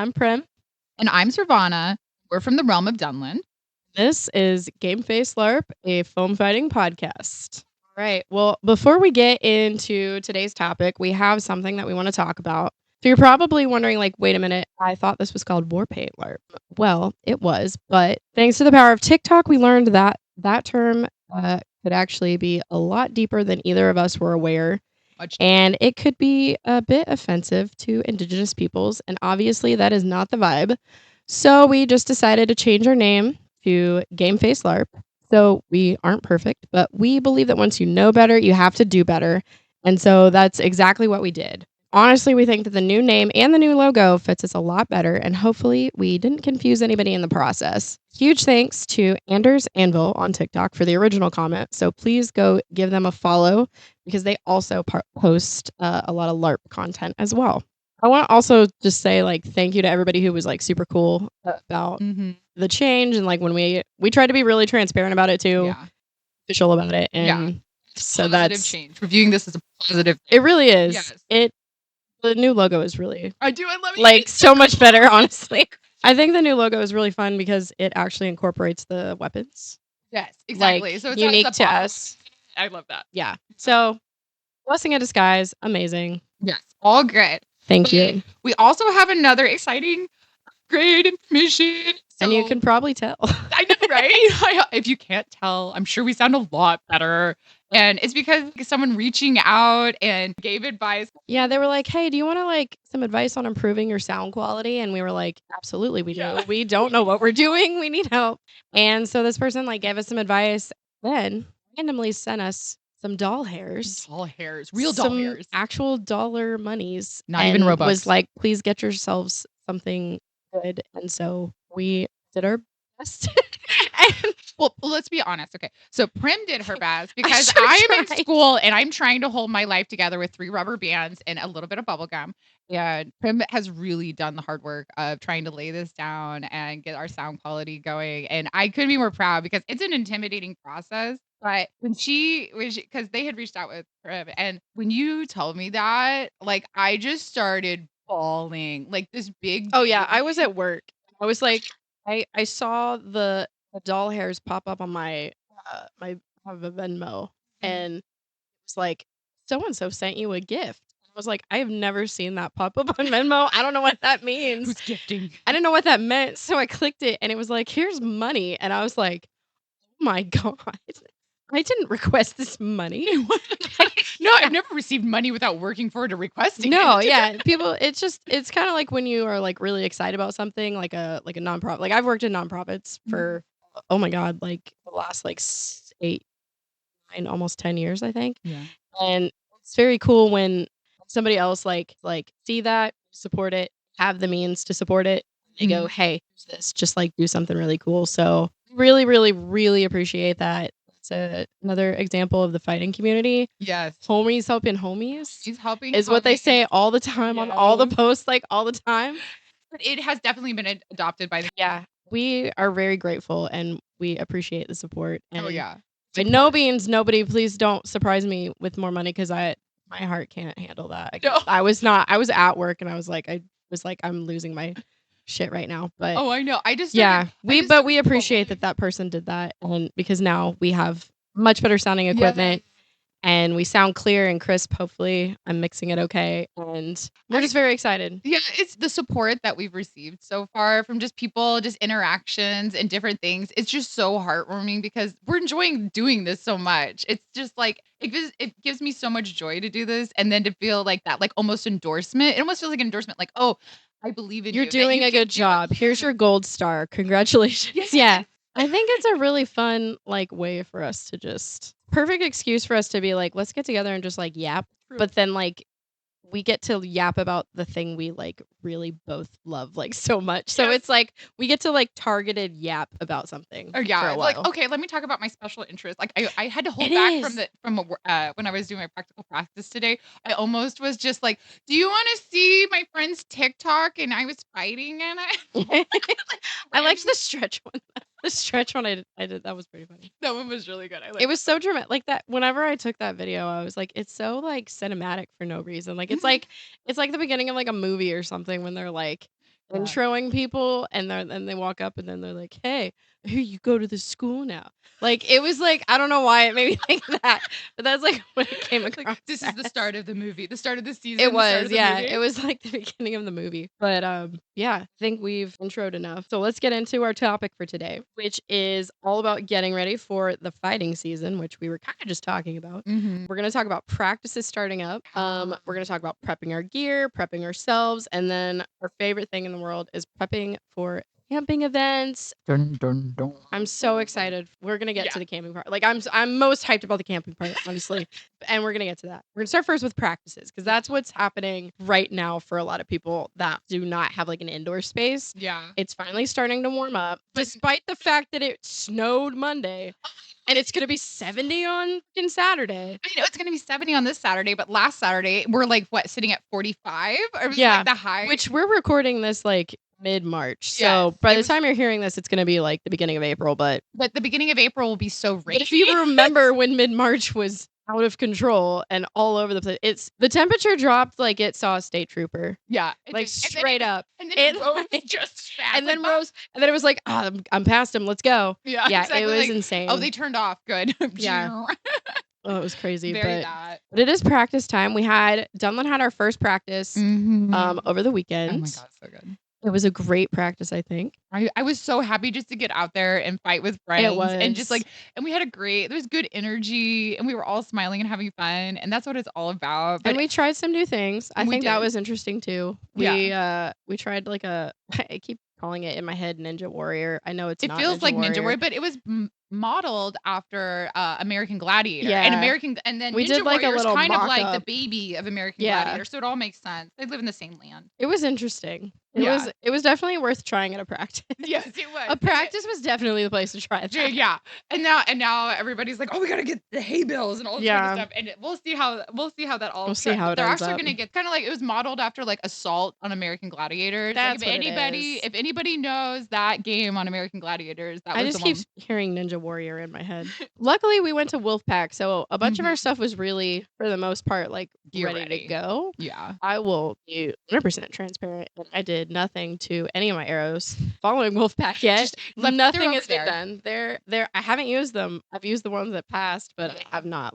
I'm Prim. And I'm Sorvana. We're from the realm of Dunland. This is Game Face LARP, a foam fighting podcast. All right. Well, before we get into today's topic, we have something that we want to talk about. So you're probably wondering, like, wait a minute, I thought this was called Warpaint LARP. Well, it was, but thanks to the power of TikTok, we learned that that term could actually be a lot deeper than either of us were aware. And it could be a bit offensive to Indigenous peoples. And obviously, that is not the vibe. So we just decided to change our name to Game Face LARP. So we aren't perfect, but we believe that once you know better, you have to do better. And so that's exactly what we did. Honestly, we think that the new name and the new logo fits us a lot better, and hopefully we didn't confuse anybody in the process. Huge thanks to Anders Anvil on TikTok for the original comment. So please go give them a follow because they also post a lot of LARP content as well. I want to also just say, like, thank you to everybody who was, like, super cool about the change. And, like, when we tried to be really transparent about it too, Yeah. official about it. And Yeah. so Positive that's change. Reviewing this as a positive it really is. Yes. The new logo is really I do. I love it. like so much better, honestly. I think the new logo is really fun because it actually incorporates the weapons. Yes, exactly. Like, So it's unique not to us. I love that. Yeah. So blessing in disguise, amazing. Yes, all good. Thank you. We also have another exciting upgrade information. And you can probably tell. I know, right? If you can't tell, I'm sure we sound a lot better. And it's because someone reaching out and gave advice. Yeah, they were like, hey, do you want to like some advice on improving your sound quality? And we were like, absolutely, we do. We don't know what we're doing. We need help. And so this person like gave us some advice, then randomly sent us some doll hairs. Doll hairs. Real doll hairs. Actual dollar monies. Not even Robux. Was like, please get yourselves something good. And so we did our best. Well, let's be honest. Okay. So Prim did her best because I am in school and I'm trying to hold my life together with 3 rubber bands and a little bit of bubble gum. And Prim has really done the hard work of trying to lay this down and get our sound quality going. And I couldn't be more proud because it's an intimidating process. But when because they had reached out with Prim, and when you told me that, like, I just started bawling like this big. Oh, yeah. I was at work. I was like, I saw the doll hairs pop up on my I have a Venmo, and it's like, so and so sent you a gift. I was like, I have never seen that pop up on Venmo. I don't know what that means. Who's gifting? I didn't know what that meant, so I clicked it, and it was like, here's money, and I was like, oh my god, I didn't request this money. No, I've never received money without working for it or requesting No, it. yeah. People, it's kind of like when you are like really excited about something, like a nonprofit. Like I've worked in nonprofits for oh my god, like the last like 8, 9, almost 10 years, I think. Yeah. And it's very cool when somebody else like see that, support it, have the means to support it. They go, hey, here's this, just like do something really cool. So really, really, really appreciate that. It's another example of the fighting community. Yes. Homies helping homies. He's helping is what they say all the time on all the posts, like all the time. But it has definitely been adopted by the. Yeah. We are very grateful and we appreciate the support. And Oh, yeah. by no means, nobody, please don't surprise me with more money because my heart can't handle that. No. I was at work and I was like, I'm losing my shit right now. But oh, I know. I just we appreciate that person did that, and because now we have much better sounding equipment. Yeah. And we sound clear and crisp. Hopefully, I'm mixing it okay, and we're just very excited. Yeah, it's the support that we've received so far from just people, just interactions and different things. It's just so heartwarming because we're enjoying doing this so much. It's just like it gives me so much joy to do this, and then to feel like that, like almost endorsement. It almost feels like an endorsement, like, oh, I believe in you. You're doing a good job. Here's your gold star. Congratulations. Yes. Yeah. I think it's a really fun like way for us to just perfect excuse for us to be like, let's get together and just like yap. True. But then like we get to yap about the thing we like really both love like so much. So it's like we get to like targeted yap about something. Oh yeah, for a while. like okay, let me talk about my special interest. Like I had to hold back from when I was doing my practical practice today. I almost was just like, do you want to see my friend's TikTok? And I was fighting in it. I liked the stretch one. The stretch one I did, that was pretty funny. That one was really good. It was so dramatic. Like that, whenever I took that video, I was like, it's so like cinematic for no reason. Like it's like the beginning of like a movie or something when they're like introing people, and they walk up and then they're like, "Hey, here you go to the school now." Like it was like I don't know why it made me think that, but that's like when it came across. Like, this is the start of the movie, the start of the season. It the start was, of the yeah. movie. It was like the beginning of the movie. But yeah, I think we've introed enough. So let's get into our topic for today, which is all about getting ready for the fighting season, which we were kind of just talking about. Mhm. We're going to talk about practices starting up. We're going to talk about prepping our gear, prepping ourselves, and then our favorite thing in the world is prepping for camping events. Dun, dun, dun. I'm so excited. We're gonna get Yeah. to the camping part. Like I'm most hyped about the camping part, honestly. And we're gonna get to that. We're gonna start first with practices because that's what's happening right now for a lot of people that do not have like an indoor space. Yeah. It's finally starting to warm up, despite the fact that it snowed Monday. And it's gonna be 70 on fucking Saturday. I know it's gonna be 70 on this Saturday, but last Saturday we're like sitting at 45? Or was Yeah, like the high? Which we're recording this like mid-March. So Yes, by it the was- time you're hearing this, it's gonna be like the beginning of April. But But the beginning of April will be so rainy. But if you remember when mid-March was out of control and all over the place, the temperature dropped like it saw a state trooper. Yeah. Like straight up. And then it rose like- just fast. And then rose, and then it was like, oh, I'm past him. Let's go. Yeah, Yeah, exactly. it was Like, insane. oh, they turned off. Good. Yeah. Oh, it was crazy. Very but that. but it is practice time. Dunlin had our first practice over the weekend. Oh my god, so good. It was a great practice, I think. I was so happy just to get out there and fight with friends. And just was. like, and we had there was good energy and we were all smiling and having fun. And that's what it's all about. And we tried some new things. I We think that did. was interesting too. We tried like I keep calling it in my head Ninja Warrior. I know it's it not feels like Ninja Warrior, Warrior, but it was modeled after American Gladiator. Yeah. And then We Ninja did, like, a Warrior is little kind of like the mock-up. baby of American Yeah. Gladiator. So it all makes sense. They live in the same land. It was interesting. Yeah. It was definitely worth trying at a practice. Yes, it was. A practice was definitely the place to try that. Yeah. And now everybody's like, oh, we gotta get the hay bales and all this kind of stuff. And we'll see how that all We'll see how it they're ends actually up. gonna get kind of like it was modeled after like Assault on American Gladiators. That's like, what it is. if anybody knows that game on American Gladiators, that I was just the keep one. hearing Ninja Warrior in my head. Luckily, we went to Wolfpack, so a bunch of Mhm. our stuff was really, for the most part, like Gear ready ready. to go. Yeah. I will be 100% transparent. I did nothing to any of my arrows following Wolfpack yet. Just left- they're Nothing over has been there. done. They're. I haven't used them. I've used the ones that passed, but I have not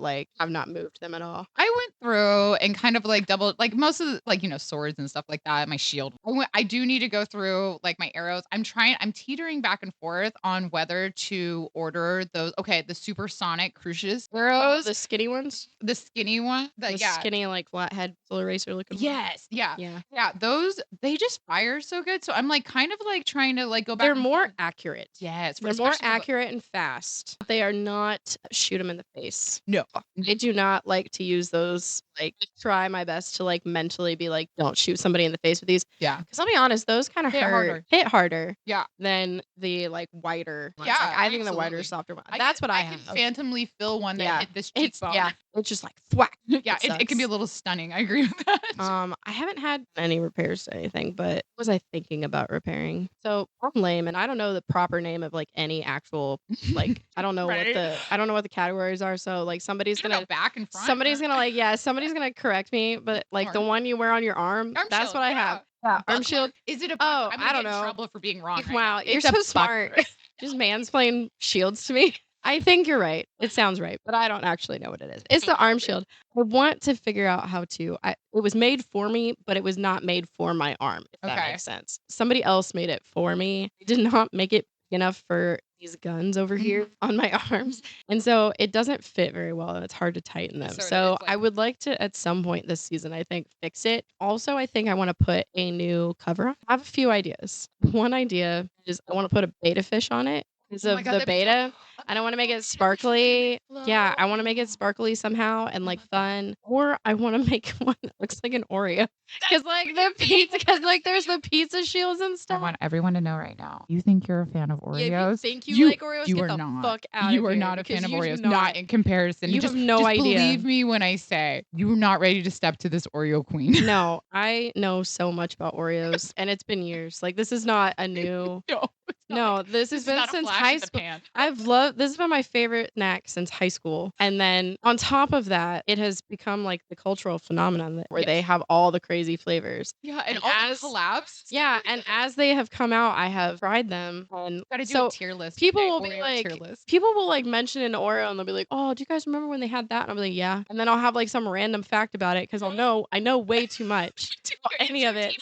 moved them at all. I went through and kind of like double like most of the like swords and stuff like that. My shield. I do need to go through like my arrows. I'm teetering back and forth on whether to order those. Okay, the supersonic crucius arrows, The skinny ones, the skinny one. the skinny like flathead full eraser looking. ones? Yes. Yeah. Yeah. Those they just fire so good. So I'm like kind of like trying to like go back. They're and more forth. accurate. Yes. They're more especially for the- accurate and fast. They are not shoot them in the face. No. I do not like to use those. Like, try my best to like mentally be like, don't shoot somebody in the face with these. Yeah. Because I'll be honest, those kind of hit harder. Yeah. Than the like wider. Ones. Yeah, Like, I think the wider, absolutely. softer one. That's what I have. can phantomly feel one that hit this cheekbone. It's just like thwack. Yeah, it can be a little stunning. I agree with that. I haven't had any repairs to anything, but what was I thinking about repairing? So I'm lame, and I don't know the proper name of like any actual like I don't know Right. what the categories are. So like somebody's You gonna know, back and front. somebody's gonna correct me, but like the Arm. one you wear on your arm, that's shield, what I have. Yeah, arm shield. Is it a? Oh, I'm I don't get in know. trouble for being wrong. Right Wow, now. you're It's a so smart. buckler. Just mansplain shields to me. I think you're right. It sounds right, but I don't actually know what it is. It's the arm shield. I want to figure out how to. It was made for me, but it was not made for my arm, if that Okay. makes sense. Somebody else made it for me. They did not make it big enough for these guns over here on my arms. And so it doesn't fit very well and it's hard to tighten them. So So it's like- I would like to, at some point this season, I think, fix it. Also, I think I want to put a new cover on. I have a few ideas. One idea is I want to put a beta fish on it because Oh of my God, the that'd be so beta. fun. And I want to make it sparkly. Yeah, I want to make it sparkly somehow and like fun. Or I want to make one that looks like an Oreo. Because like the pizza, because like there's the pizza shields and I stuff. want everyone to know right now. You think you're a fan of Oreos? Yeah, if you think you like Oreos, you get are the not. fuck out You of are here, not a fan because of you do Oreos. not. Not in comparison. You just, have no just idea. Believe me when I say you're not ready to step to this Oreo queen. No, I know so much about Oreos, and it's been years. Like this is not a new. No. No, this has This is been not a since flash high in the school. pan. This has been my favorite snack since high school. And then on top of that, it has become like the cultural phenomenon where they Yes. have all the crazy flavors. Yeah, and And all the as collabs. yeah, and as they have come out, I have tried them. And Gotta do a so tier list one people day, will be Oreo tier like, list. people will like mention an Oreo and they'll be like, "Oh, do you guys remember when they had that?" And I'll be like, "Yeah." And then I'll have like some random fact about it because I know way too much about any of it.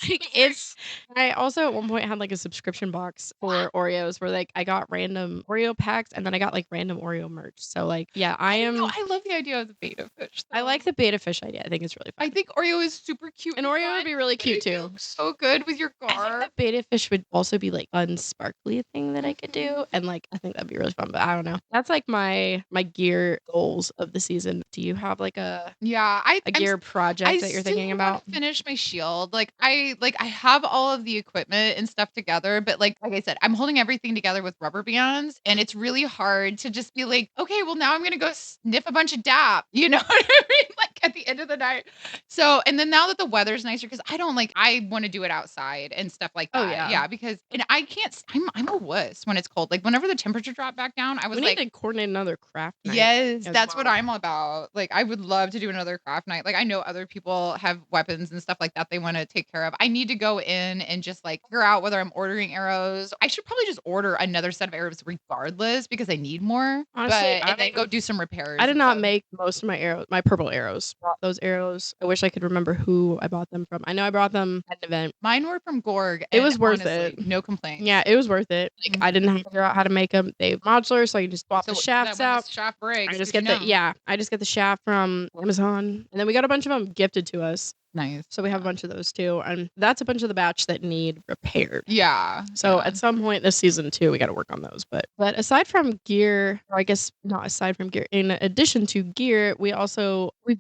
Like I also at one point had like a subscription box for Oreos where like I got random Oreo packs and then I got like random Oreo merch. So like yeah, I love the idea of the beta fish, I like though. the beta fish idea. I think it's really fun. I think Oreo is super cute An and Oreo would fun, be really but cute it too. looks so good with your I think garb. the beta fish would also be like unsparkly thing that I could do, and like I think that'd be really fun. But I don't know. That's like my gear goals of the season. Do you have like a Yeah, gear project that you're thinking still about? wanna finish my shield. I have all of the equipment and stuff together, but like I said, I'm holding everything together with rubber bands, and it's really hard to just be like, "Okay, well, now I'm gonna go sniff a bunch of DAP." You know what I mean? Like, at the end of the night. So, and then now that the weather's nicer, because I wanna do it outside and stuff like Oh, that. yeah. Yeah, because and I can't s I'm a wuss when it's cold. Like, whenever the temperature dropped back down, I was We need like, to coordinate another craft night yes, as that's what well. I'm about. Like, I would love to do another craft night. Like, I know other people have weapons and stuff like that they wanna take care of. I need to go in and just, like, figure out whether I'm ordering arrows. I should probably just order another set of arrows regardless because I need more, Honestly, and then go do some repairs I did and not stuff. make most of my purple arrows. Bought those arrows. I wish I could remember who I bought them from. I know I bought them at an event. Mine were from Gorg, It and was worth honestly, it. no complaints. Yeah, it was worth it. Like I didn't have to figure out how to make them. They modular, so you just swap the So shafts that when out. the shaft breaks, I just 'cause get I just get the shaft from Amazon, and then we got a bunch of them gifted to us. Nice. So we have a bunch of those too, and that's a bunch of the batch that need repaired. Yeah. So yeah. at some point this season too, we got to work on those. But aside from gear, or I guess not aside from gear, in addition to gear, we've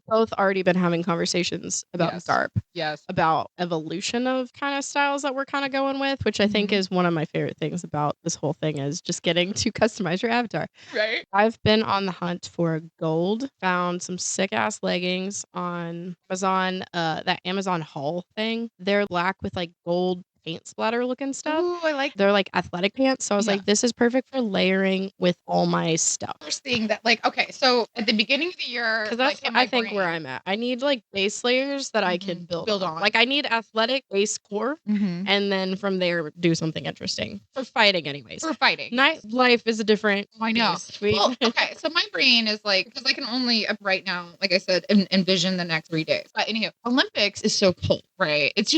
both already been having conversations about Yes. garb, Yes. about evolution of kind of styles that we're kind of going with, which I think is one of my favorite things about this whole thing is just getting to customize your avatar. Right. I've been on the hunt for gold, found some sick ass leggings on Amazon, that Amazon haul thing. They're black with like gold paint splatter looking stuff. Ooh, I like They're like athletic pants. So I was Yeah. like, this is perfect for layering with all my stuff. first thing that okay, so at the beginning of the year, Because that's in my I think where brain- I'm at. I need like base layers that I can build on. Like I need athletic base core, and then from there do something interesting for fighting. Anyways, for fighting. night life is a different. I know. beast. Well, okay, so my brain is like, because I can only right now, like I said, envision the next 3 days. But anyhow, Olympics is so cold, right? It's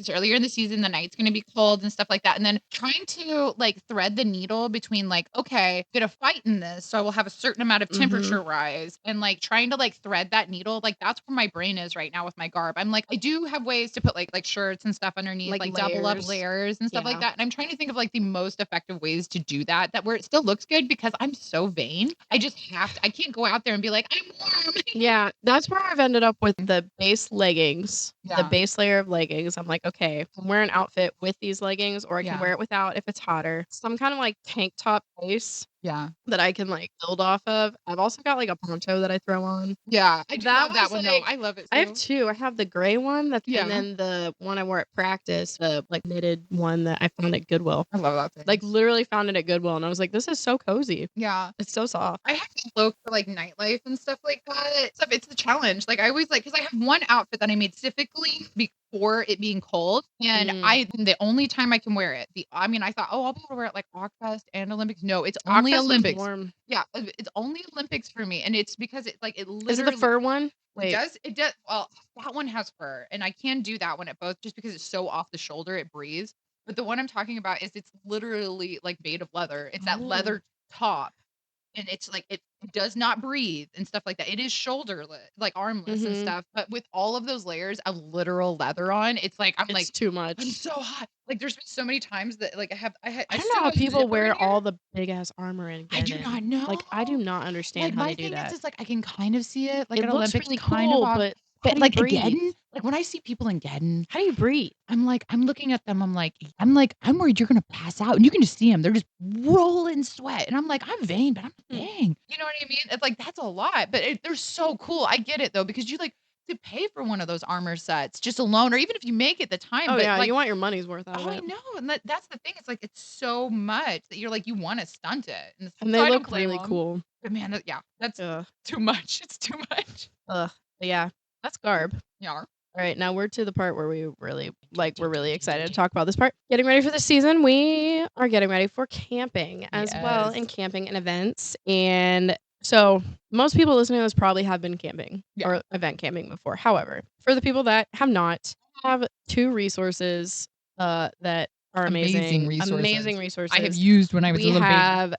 earlier in the season. The night's going to be cold and stuff like that. And then trying to like thread the needle between like, okay, I'm going to fight in this, so I will have a certain amount of temperature rise, and like trying to like thread that needle. Like that's where my brain is right now with my garb. I'm like, I do have ways to put like shirts and stuff underneath, like double up layers and stuff like that. And I'm trying to think of like the most effective ways to do that where it still looks good, because I'm so vain. I can't go out there and be like, I'm warm. Yeah, that's where I've ended up with the base leggings, the Yeah. base layer of leggings. I'm like, okay, I can wear an outfit with these leggings, or I can Yeah. wear it without if it's hotter. Some kind of like tank top base Yeah. that I can like build off of. I've also got like a poncho that I throw on. Yeah. I do love that was, one though. like- I love it I have too. two. I have the gray one and Yeah. then the one I wore at practice, the like knitted one that I found at Goodwill. I love that thing. Like literally found it at Goodwill, and I was like, this is so cozy. yeah. It's so soft. I have to look for like nightlife and stuff like that. It's the challenge. Like I always like, because I have one outfit that I made specifically before it being cold, and the only time I can wear it. I thought, oh, I'll be able to wear it like Rockfest and Olympics. No, it's only Rockfest was Olympics. warm. Yeah, it's only Olympics for me, and it's because it literally Is it the fur one? It does. Well, that one has fur, and I can do that one at both just because it's so off the shoulder, it breathes. But the one I'm talking about it's literally like made of leather. It's that leather top, and it's like it does not breathe and stuff like that. It is shoulderless, like armless and stuff. But with all of those layers of literal leather on, it's like It's too much. I'm so hot. Like there's been so many times that like I don't know how people wear all the big ass armor and I do not know. Like I do not understand how my they do thing that. is like I can kind of see it like It at looks Olympics really kind cool, of off, but but how do you like breathe? again, like when I see people in Geddon, How do you breathe? I'm looking at them. I'm worried you're gonna pass out, and you can just see them. They're just rolling sweat, and I'm like, I'm vain, but I'm dang. You know what I mean? It's like that's a lot, but they're so cool. I get it though, because you like to pay for one of those armor sets just alone, or even if you make it the time, Oh, but, yeah, like, you want your money's worth out of oh, I it. know, and that's the thing, it's like, it's so much that you're like, you wanna stunt it, and And so they I don't look blame really them. cool. But man, yeah, that's Ugh. too much, it's too much. Ugh. But yeah, that's garb. Yeah. All right, now we're to the part where we're really excited to talk about this part. Getting ready for the season. We are getting ready for camping as well, Yes. and camping and events. And so most people listening to this probably have been camping Yeah. or event camping before. However, for the people that have not, I have 2 resources that are Amazing amazing. resources. Amazing I have resources. used when I was a We little baby. have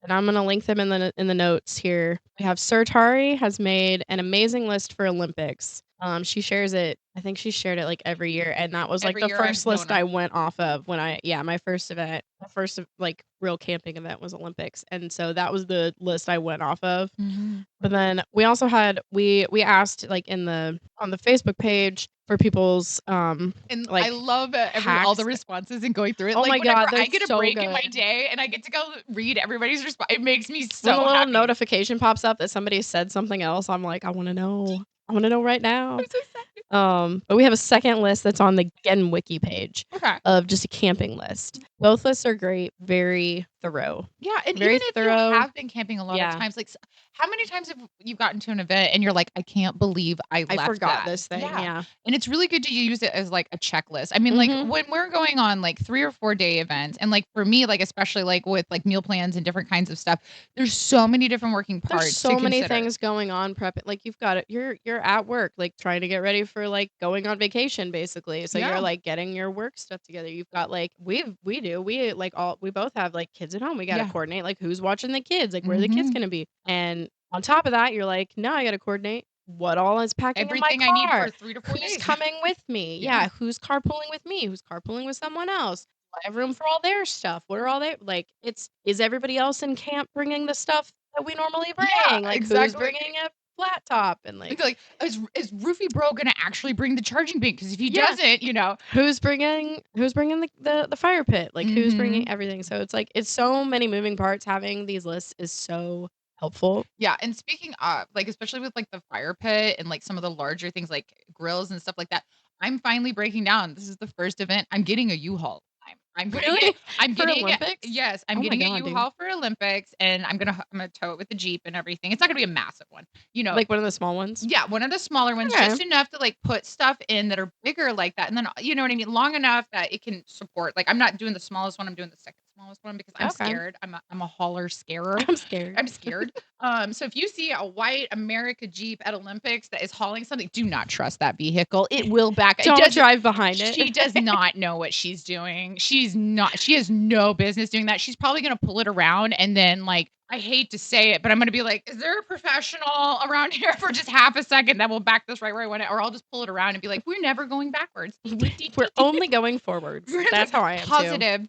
and I'm gonna link them in the notes here. We have Sir Tari has made an amazing list for Olympics. She shares it. I think she shared it like every year, and that was like Every the year I've first known list her. I went off of when my first event, my first like real camping event was Olympics, and so that was the list I went off of. Mhm. But then we also had we asked like on the Facebook page for people's And I like love all the hacks. responses and going through it. Oh Like my whenever god, they're I get a so break in my good. day and I get to go read everybody's response, it makes me When so the little happy. notification pops up that somebody said something else, I'm like, I want to know. I want to know right now. I'm so excited. But we have a second list that's on the Gen Wiki page Okay. of just a camping list. Both lists are great, very thorough. Yeah, and Very even if you thorough. have been camping a lot of Yeah. times, like how many times have you gotten to an event and you're like, I can't believe I I left forgot that. this thing. Yeah. And it's really good to use it as like a checklist. I mean, like Mhm. when we're going on like 3 or 4 day events, and like for me, like especially like with like meal plans and different kinds of stuff, there's so many different working There's parts to so many consider. things going on prep like you've got it. You're at work like trying to get ready for like going on vacation basically. So you're Yeah. like getting your work stuff together. You've got like we like all we both have like kids at home. We got to Yeah. coordinate like who's watching the kids, like where are the kids Mhm. going to be. And on top of that, you're like, "No, I got to coordinate what all is packing in my Everything I need car. for 3 to 4 Who's days. coming with me? Yeah. Yeah, who's carpooling with me? Who's carpooling with someone else? Do I have room for all their stuff? What are all they like? Is everybody else in camp bringing the stuff that we normally Yeah, bring? Like, who's exactly. bringing a flat top? And, And like like, is Roofie Bro gonna actually bring the charging bin? Because if he yeah, doesn't, who's bringing the fire pit? Like, who's bringing Mhm. everything? So it's, like, it's so many moving parts. Having these lists is so helpful. Yeah, and speaking of, like, especially with, like, the fire pit and, like, some of the larger things like grills and stuff like that, I'm finally breaking down. This is the first event. I'm getting a U-Haul. I'm gonna Really? get I'm For getting Olympics? yes, I'm Oh my getting a god, dude. U-Haul for Olympics, and I'm gonna tow it with the Jeep and everything. It's not gonna be a massive one, you know. Like, one of the small ones? Yeah, one of the smaller ones, Okay. just enough to, like, put stuff in that are bigger like that, and then, you know what I mean, long enough that it can support like, I'm not doing the smallest one, I'm doing the second smallest one because I'm Okay. scared. I'm a hauler scarer. I'm scared. I'm scared. So if you see a white America Jeep at Olympics that is hauling something, do not trust that vehicle. It will back. It Don't does. drive behind She it. does not know what she's doing. She's not. She has no business doing that. She's probably gonna pull it around and then like. I hate to say it, but I'm gonna be like, is there a professional around here for just half a second that will back this right where I want it? Or I'll just pull it around and be like, we're never going backwards. We're only going forwards. We're That's like how I am too. positive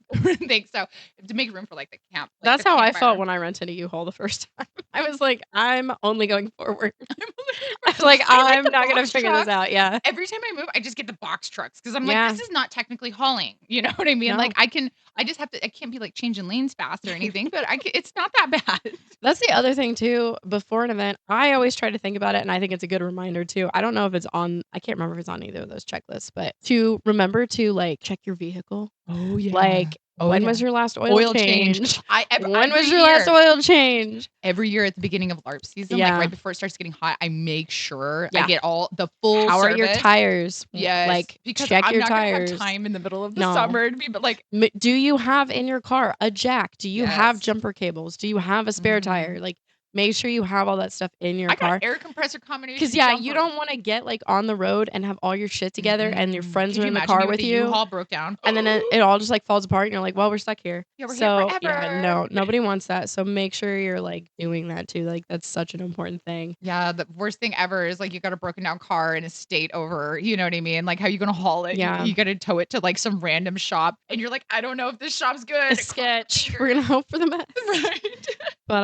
thing. So to make room for like the camp. Like That's the how I campfire. felt when I rented a U-Haul the first time. I was like, I'm only going forward. I was like, I I'm the not gonna box figure this trucks. out. Yeah. Every time I move, I just get the box trucks because I'm like, Yeah. this is not technically hauling. You know what I mean? No. Like I just have to. I can't be like changing lanes fast or anything, but it's not that bad. That's the other thing too. Before an event, I always try to think about it, and I think it's a good reminder too. I don't know if it's on. I can't remember if it's on either of those checklists, but to remember to like check your vehicle. Oh yeah. Like, when was your last oil change? When was your last oil change? Every year at the beginning of LARP season, like Yeah. right before it starts getting hot, I make sure I Yeah. get all the full How are service. your tires? Yes, Like, because check I'm your not gonna have tires. time in the middle of the No. summer to be, but like, Do you have in your car a jack? Do you have Yes. jumper cables? Do you have a spare Mhm. tire? Like, make sure you have all that stuff in your I car. got air compressor combination. Because yeah, you don't want to get like on the road and have all your shit together, and your friends Could are you in the imagine car me with the you, U-Haul broke down, and then it all just like falls apart, and you're like, well, we're stuck here. Yeah, we're here So yeah, forever. no, nobody wants that. So make sure you're like doing that too. Like, that's such an important thing. Yeah, the worst thing ever is like you got a broken down car in a state over, you know what I mean? Like how you gonna haul it? Yeah. You gotta tow it to like some random shop, and you're like, I don't know if this shop's good. A sketch. We're gonna hope for the best. Right. But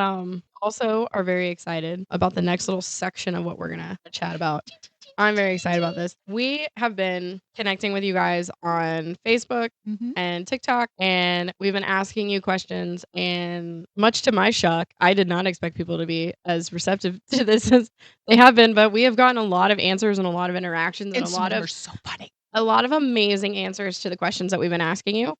also are very excited about the next little section of what we're gonna chat about. I'm very excited about this. We have been connecting with you guys on Facebook and TikTok, and we've been asking you questions. And much to my shock, I did not expect people to be as receptive to this as they have been, but we have gotten a lot of answers and a lot of interactions and And some of them are so funny. a lot of amazing answers to the questions that we've been asking you.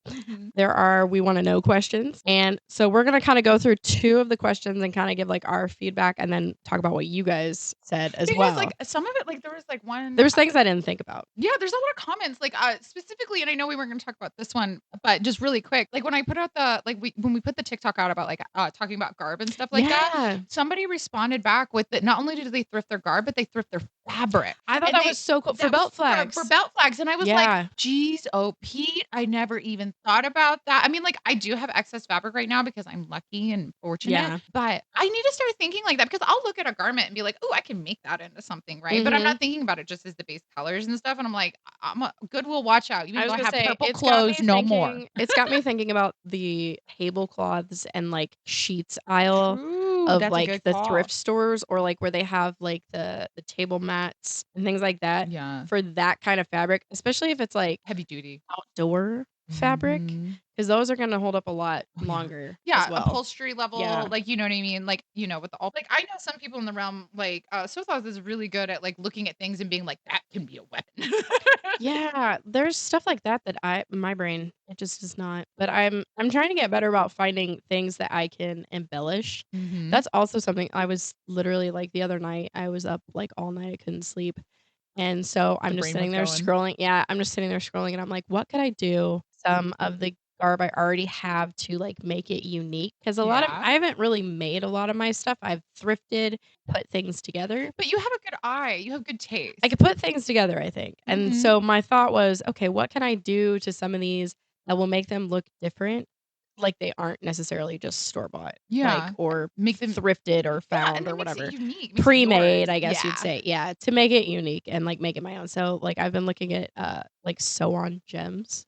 There are we want to know questions. And so we're going to kind of go through 2 of the questions and kind of give like our feedback and then talk about what you guys said as well. Like some of it, like there was like one. There's things I didn't think about. Yeah, there's a lot of comments, like specifically, and I know we weren't going to talk about this one, but just really quick, like when I put out when we put the TikTok out about like talking about garb and stuff like that, somebody responded back with that. Not only did they thrift their garb, but they thrift their fabric. I thought that was so cool for belt flags. For belt flags, and I was like, "Geez, oh Pete, I never even thought about that." I mean, like I do have excess fabric right now because I'm lucky and fortunate, but I need to start thinking like that because I'll look at a garment and be like, "Oh, I can make that into something," right? But I'm not thinking about it just as the base colors and stuff. And I'm like, Goodwill, watch out. You I was have say, purple clothes no more. It's got me thinking about the tablecloths and like sheets aisle of like the thrift stores, or like where they have like the table mats and things like that. Yeah. For that kind of fabric, especially if it's like heavy duty outdoor fabric, because those are going to hold up a lot longer. Yeah, as well. Upholstery level, like you know what I mean, like you know with all like I know some people in the realm like Sothos is really good at like looking at things and being like that can be a weapon. Yeah, there's stuff like that my brain it just does not. But I'm trying to get better about finding things that I can embellish. That's also something I was literally like the other night. I was up like all night. I couldn't sleep. And so I'm just sitting there scrolling. Yeah, I'm just sitting there scrolling and I'm like, what could I do? Some of the garb I already have to like make it unique. Because I haven't really made a lot of my stuff. I've thrifted, put things together. But you have a good eye. You have good taste. I could put things together, I think. And so my thought was, okay, what can I do to some of these that will make them look different? Like they aren't necessarily just store-bought. Like, or make them thrifted or found or whatever. Unique. Pre-made, I guess you'd say. Yeah, to make it unique and like make it my own. So like I've been looking at like sew-on gems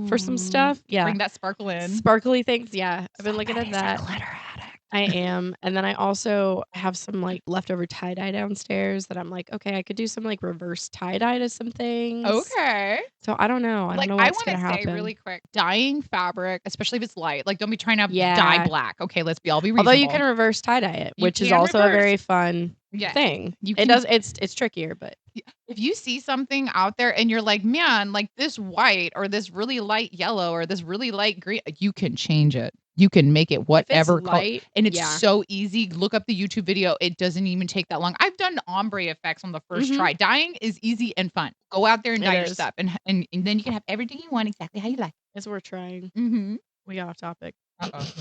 for some stuff. Yeah. Bring that sparkle in. Sparkly things. Yeah. I've been looking at that. Glitter addict. I am. And then I also have some like leftover tie-dye downstairs that I'm like, okay, I could do some like reverse tie-dye to some things. Okay. So I don't know. I don't know what's going to happen. Say really quick, dyeing fabric, especially if it's light, like don't be trying to dye black. Okay, let's be reasonable. Although you can reverse tie-dye it, which is also a very fun thing. It's trickier, but if you see something out there and you're like, man, like this white or this really light yellow or this really light green, you can change it. You can make it whatever color. And it's so easy. Look up the YouTube video. It doesn't even take that long. I've done ombre effects on the first try. Dyeing is easy and fun. Go out there and dye your stuff. And then you can have everything you want exactly how you like. As we're trying. We got off topic. Uh-oh.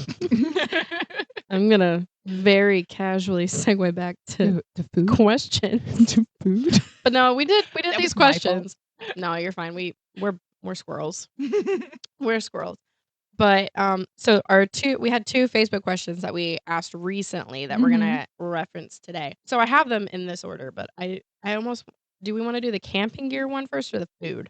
I'm going to very casually segue back to food questions. To food. But no, we did these questions. No, you're fine. We're squirrels. We're squirrels. But so we had 2 Facebook questions that we asked recently that we're gonna reference today. So I have them in this order, but I almost do we want to do the camping gear one first or the food?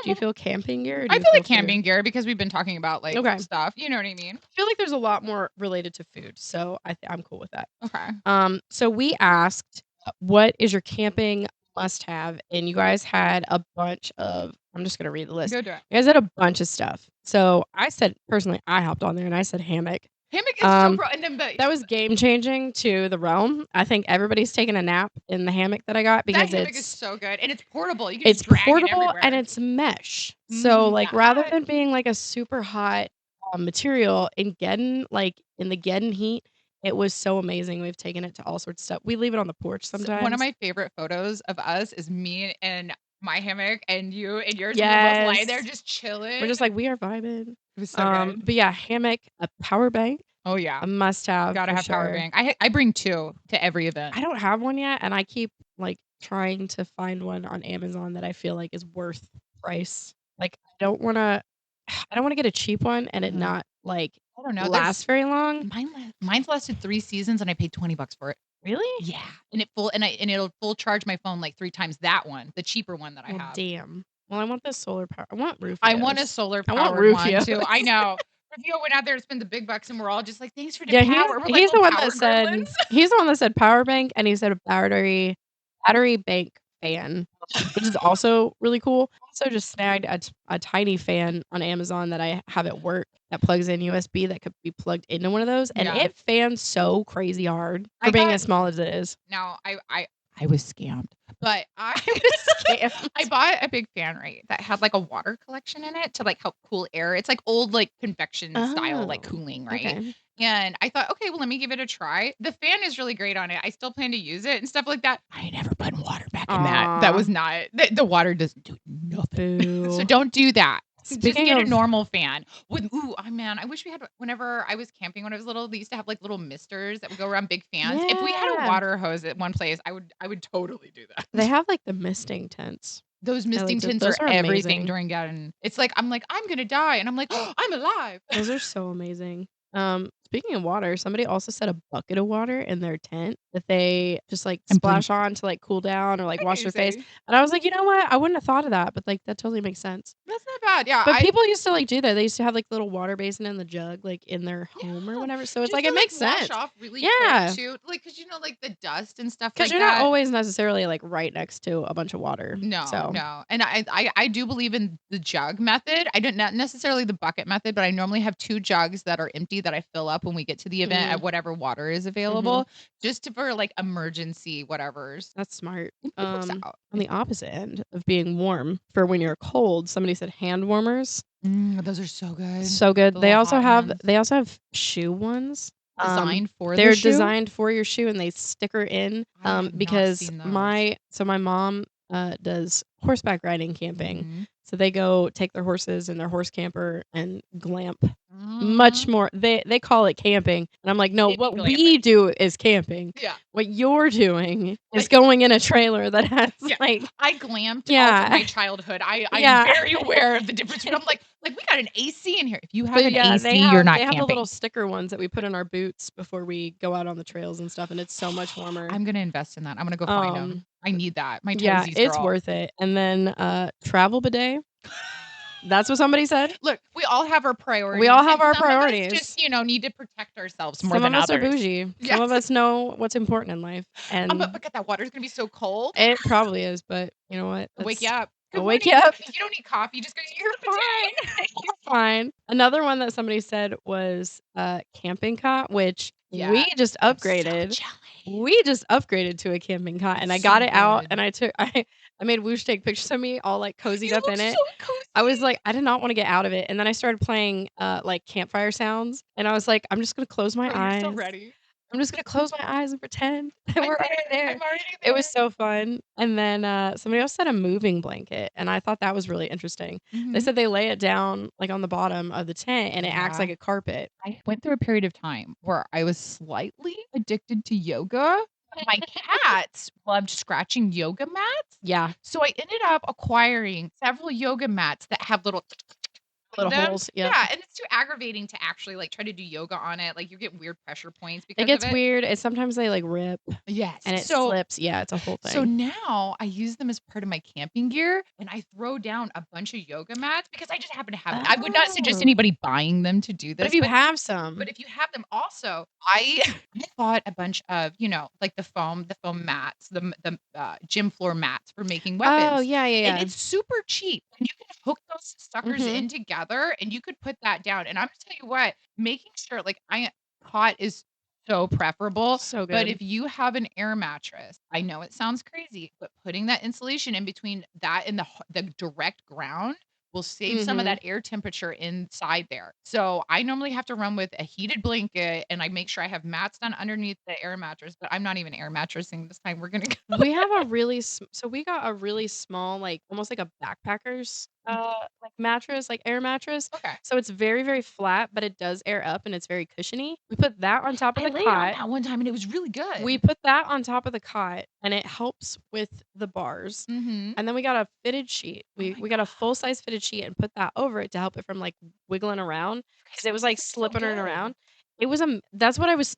Do you feel camping gear? Or do I you feel like camping gear because we've been talking about like stuff. You know what I mean? I feel like there's a lot more related to food, so I'm cool with that. Okay. So we asked, what is your camping must-have? And you guys had a bunch of. I'm just gonna read the list. Go do it. You guys had a bunch of stuff. So I said personally, I hopped on there and I said hammock. Hammock is so pro, and then that was game changing to the realm. I think everybody's taking a nap in the hammock that I got because hammock is so good and it's portable. You can just drag portable it and it's mesh. So like rather than being like a super hot material in Geddon, like in the Geddon heat, it was so amazing. We've taken it to all sorts of stuff. We leave it on the porch sometimes. One of my favorite photos of us is me and my hammock and you and yours. Yes. And we're both lying there just chilling. We're just like, we are vibing. It was so good. But yeah, hammock, a power bank. Oh yeah. A must have. Gotta have power bank. I bring 2 to every event. I don't have one yet. And I keep like trying to find one on Amazon that I feel like is worth price. Like I don't want to get a cheap one and it not like I don't know last very long. Mine's lasted 3 seasons and I paid $20 for it. Really? Yeah. And it'll full charge my phone like 3 times that one, the cheaper one that I have. Damn. Well, I want the solar power. I want Rufio. I want a solar powered one too. I know. Rufio went out there to spend the big bucks and we're all just like, thanks for the power. He's the one that said power bank and he said battery bank fan, which is also really cool. Also just snagged a tiny fan on Amazon that I have at work that plugs in USB that could be plugged into one of those, and Yeah. it fans so crazy hard I for being got as small as it is. Now, I was scammed, but I was scammed. I bought a big fan, right, that had, like, a water collection in it to, like, help cool air. It's, like, old, like, convection style, like, Oh, cooling, right? okay. And I thought, "Okay, well, let me give it a try." The fan is really great on it. I still plan to use it and stuff like that. I ain't never putting water back in that. That Aw. was not the water doesn't do nothing. So Boo. don't do that. Just Speaking get a of normal fan. Man, I wish we had whenever I was camping when I was little, they used to have, like, little misters that would go around big fans. If we had a Yeah. water hose at one place, I would totally do that. They have, like, the misting tents. Those I like misting those. tints Those are are everything amazing. during garden. It's like, I'm like, "I'm gonna die," and I'm like, "Oh, I'm alive." Those are so amazing. Speaking of water, somebody also set a bucket of water in their tent that they just, like, And bring splash on to, like, cool down or, like, wash their face, Amazing. and I was like, "You know what? I wouldn't have thought of that," but, like, that totally makes sense. That's not bad. Yeah, But people used to, like, do that. They used to have, like, little water basin in the jug, like, in their home or Yeah, whatever, so it's just like, to, it like, makes wash sense. off really quick Yeah. too, like, 'cause, like, the dust and stuff 'Cause like you're not that. always necessarily, like, right next to a bunch of water, No, so no, and I do believe in the jug method. I don't not necessarily the bucket method, but I normally have 2 jugs that are empty that I fill up when we get to the event at Mhm. whatever water is Mhm. available, just to for, like, emergency whatevers. That's smart. It works out. On the opposite end of being warm, for when you're cold, somebody said hand warmers. Those are so good. So good. The little hot hands. They also have shoe ones. Designed for the They're shoe? designed for your shoe and they sticker in, I have not because seen those. my mom, does horseback riding camping. Mhm. So they go take their horses in their horse camper and glamp. Much Mm. more they call it camping, and I'm like, "No, It'd be what we glamping. do is camping. Yeah. What you're doing is Like going in a trailer that has, Yeah, like." I glamped all through Yeah. my childhood. I'm Yeah. very aware of the difference, but I'm like, "We got an AC in here." If you have But an yeah, AC, you're they not have the little camping. sticker ones that we put in our boots before we go out on the trails and stuff, and it's so much warmer. I'm gonna invest in that. I'm gonna go find them. Um, I need that. My yeah, toesies it's girl. worth it. And then, travel bidet. That's what somebody said. Look, we all have our We priorities, all have and our some of us priorities. just, need to protect ourselves more Some than of us are others. bougie. Some Yes. of us know what's important in life, But and look at that water's gonna be so cold. it probably is, but you know what? Wake you up. It'll Good wake morning. you up. You don't need coffee, just go, "You're Fine. You're fine. Another one that somebody said was a camping cot, which Yeah. we just I'm so upgraded. jelly. We just upgraded to a camping cot, and I It's got so it out, good. and I made Woosh take pictures of me all, like, cozied You up look in so it. I was cozy. like, I did not wanna get out of it, and then I started playing, like, campfire sounds, and I was like, "I'm just gonna close my Oh, you're so eyes. ready. I'm just gonna close my eyes and pretend that I'm we're there. already there." I'm already It was there. so fun, and then, somebody else said a moving blanket, and I thought that was really interesting. They Mhm. said they lay it down, like, on the bottom of the tent, and it acts Yeah. like a carpet. I went through a period of time where I was slightly addicted to yoga. My cats loved scratching yoga mats, Yeah, so I ended up acquiring several yoga mats that have little little them. holes, yep. Yeah, and it's too aggravating to actually, like, try to do yoga on it, like, you get weird pressure points It because of gets it. weird, and sometimes they, like, rip, Yes. and it slips. Yeah, it's a whole So thing. now I use them as part of my camping gear, and I throw down a bunch of yoga mats because I just happen to have I would not suggest Oh. anybody buying them to do But if this, you but have some. if you have them also, I I bought a bunch of, like the foam mats, the gym floor mats for making Oh, weapons, yeah, yeah, and yeah. it's super cheap, and you can hook those suckers Mhm. in together, and you could put that down, and I'm gonna tell you what, making sure like, hot is so preferable, So but good. if you have an air mattress, I know it sounds crazy, but putting that insulation in between that and the direct ground will save some of Mhm. that air temperature inside there. So I normally have to run with a heated blanket and I make sure I have mats down underneath the air mattress, but I'm not even air mattressing this time. We're gonna go. We have a really so we got a really small, like, almost like a backpacker's, like, mattress, like, air mattress. Okay. So it's very, very flat, but it does air up and it's very cushiony. We put that on top of I the laid on cot. that one time and it was really We good. put that on top of the cot, and it helps with the bars. Mhm. And then we got a fitted sheet. Oh We my we got a god. full-size fitted sheet and put that over it to help it from, like, wiggling around because it was, like, It's so slipping it good. around. It was, that's what I was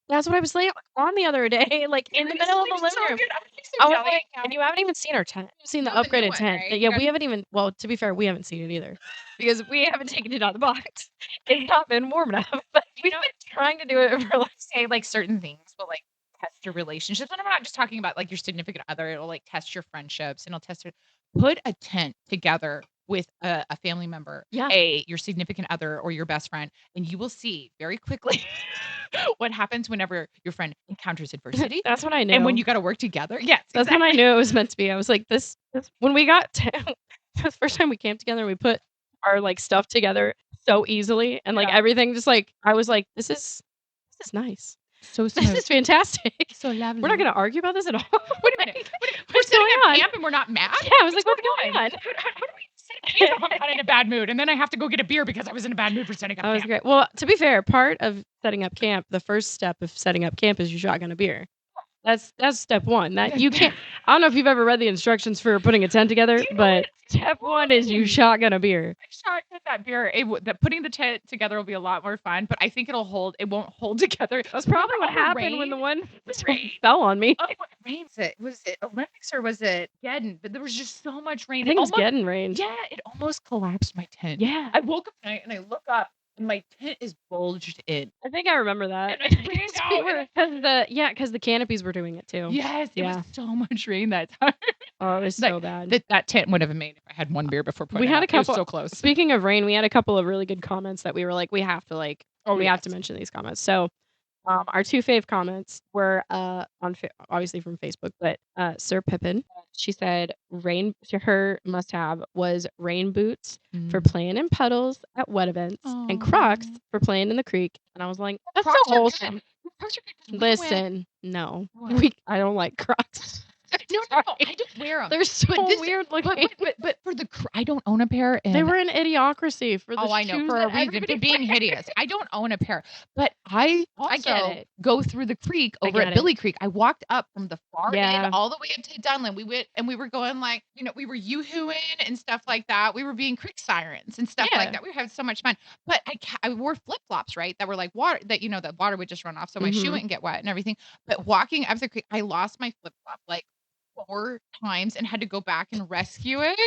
laying on the other day, like, in the It middle of the was living so room. good. I'm gonna be so I was jelly like now. and you haven't even seen our tent. You've seen the No, the new upgraded one, tent. right? Yeah, You got we haven't even well, to be fair, we haven't seen it either because we haven't taken it out of the box. It's not been warm enough, but we've been trying to do it for, like say like certain things, but like test test your relationships. And I'm not just talking about like your significant other. It'll like test your friendships and it'll test your put a tent together with a family member, Yeah. your significant other or your best friend, and you will see very quickly what happens whenever your friend encounters adversity. That's when I knew. And when you gotta work together. Yes, That's when I knew it was meant to be. I was like, this when we got to the first time we camped together, we put our like stuff together so easily and like Yeah. everything just like I was like, this is nice. So This smooth. is fantastic. So lovely. We're not gonna argue about this at all. Wait a minute. We're What's sitting going at on? camp and we're not mad? Yeah, I was like, what's going on? How do we sit at camp if I'm not in a bad mood? And then I have to go get a beer because I was in a bad mood for setting up That was camp. great. Well, to be fair, part of setting up camp, the first step of setting up camp is you shotgun a beer. That's step one. That you can't. I don't know if you've ever read the instructions for putting a tent together, but step one is you shotgun a beer. I shotgun that beer. That putting the tent together will be a lot more fun, but I think it'll hold. It won't hold together. That's probably what happened when the one fell on me. Oh, what rain was it? Olympics or was it Geddon? But there was just so much rain. I think it was Geddon rain. Yeah, it almost collapsed my tent. Yeah. I woke up tonight and I look up and my tent is bulged in. I think I remember that. And I freaked out. Because the canopies were doing it too. Yes, it Yeah. was so much rain that time. Oh, it was so bad. That tent would have made if I had one beer before putting We had it a up. It was couple. so close. Speaking of rain, we had a couple of really good comments that we were like, we have to like, we have to mention these comments. So, our two fave comments were obviously from Facebook, but Sir Pippin, she said her must have was rain boots for playing in puddles at wet events and Crocs for playing in the creek. And I was like, that's so wholesome. Listen, no, I don't like Crocs. No, I don't wear them. They're so weird looking. But for I don't own a pair. They were in Idiocracy for the I know, for a reason, for being hideous. I don't own a pair, but I get it. go through the creek over at Billy Creek. I walked up from the far end all the way up to Dunlin. We went and we were going like, we were yoo-hooing and stuff like that. We were being creek sirens and stuff like that. We were having so much fun. But I wore flip-flops, right? That were like water, that the water would just run off, so my shoe wouldn't get wet and everything. But walking up the creek, I lost my flip-flop like 4 times and had to go back and rescue it.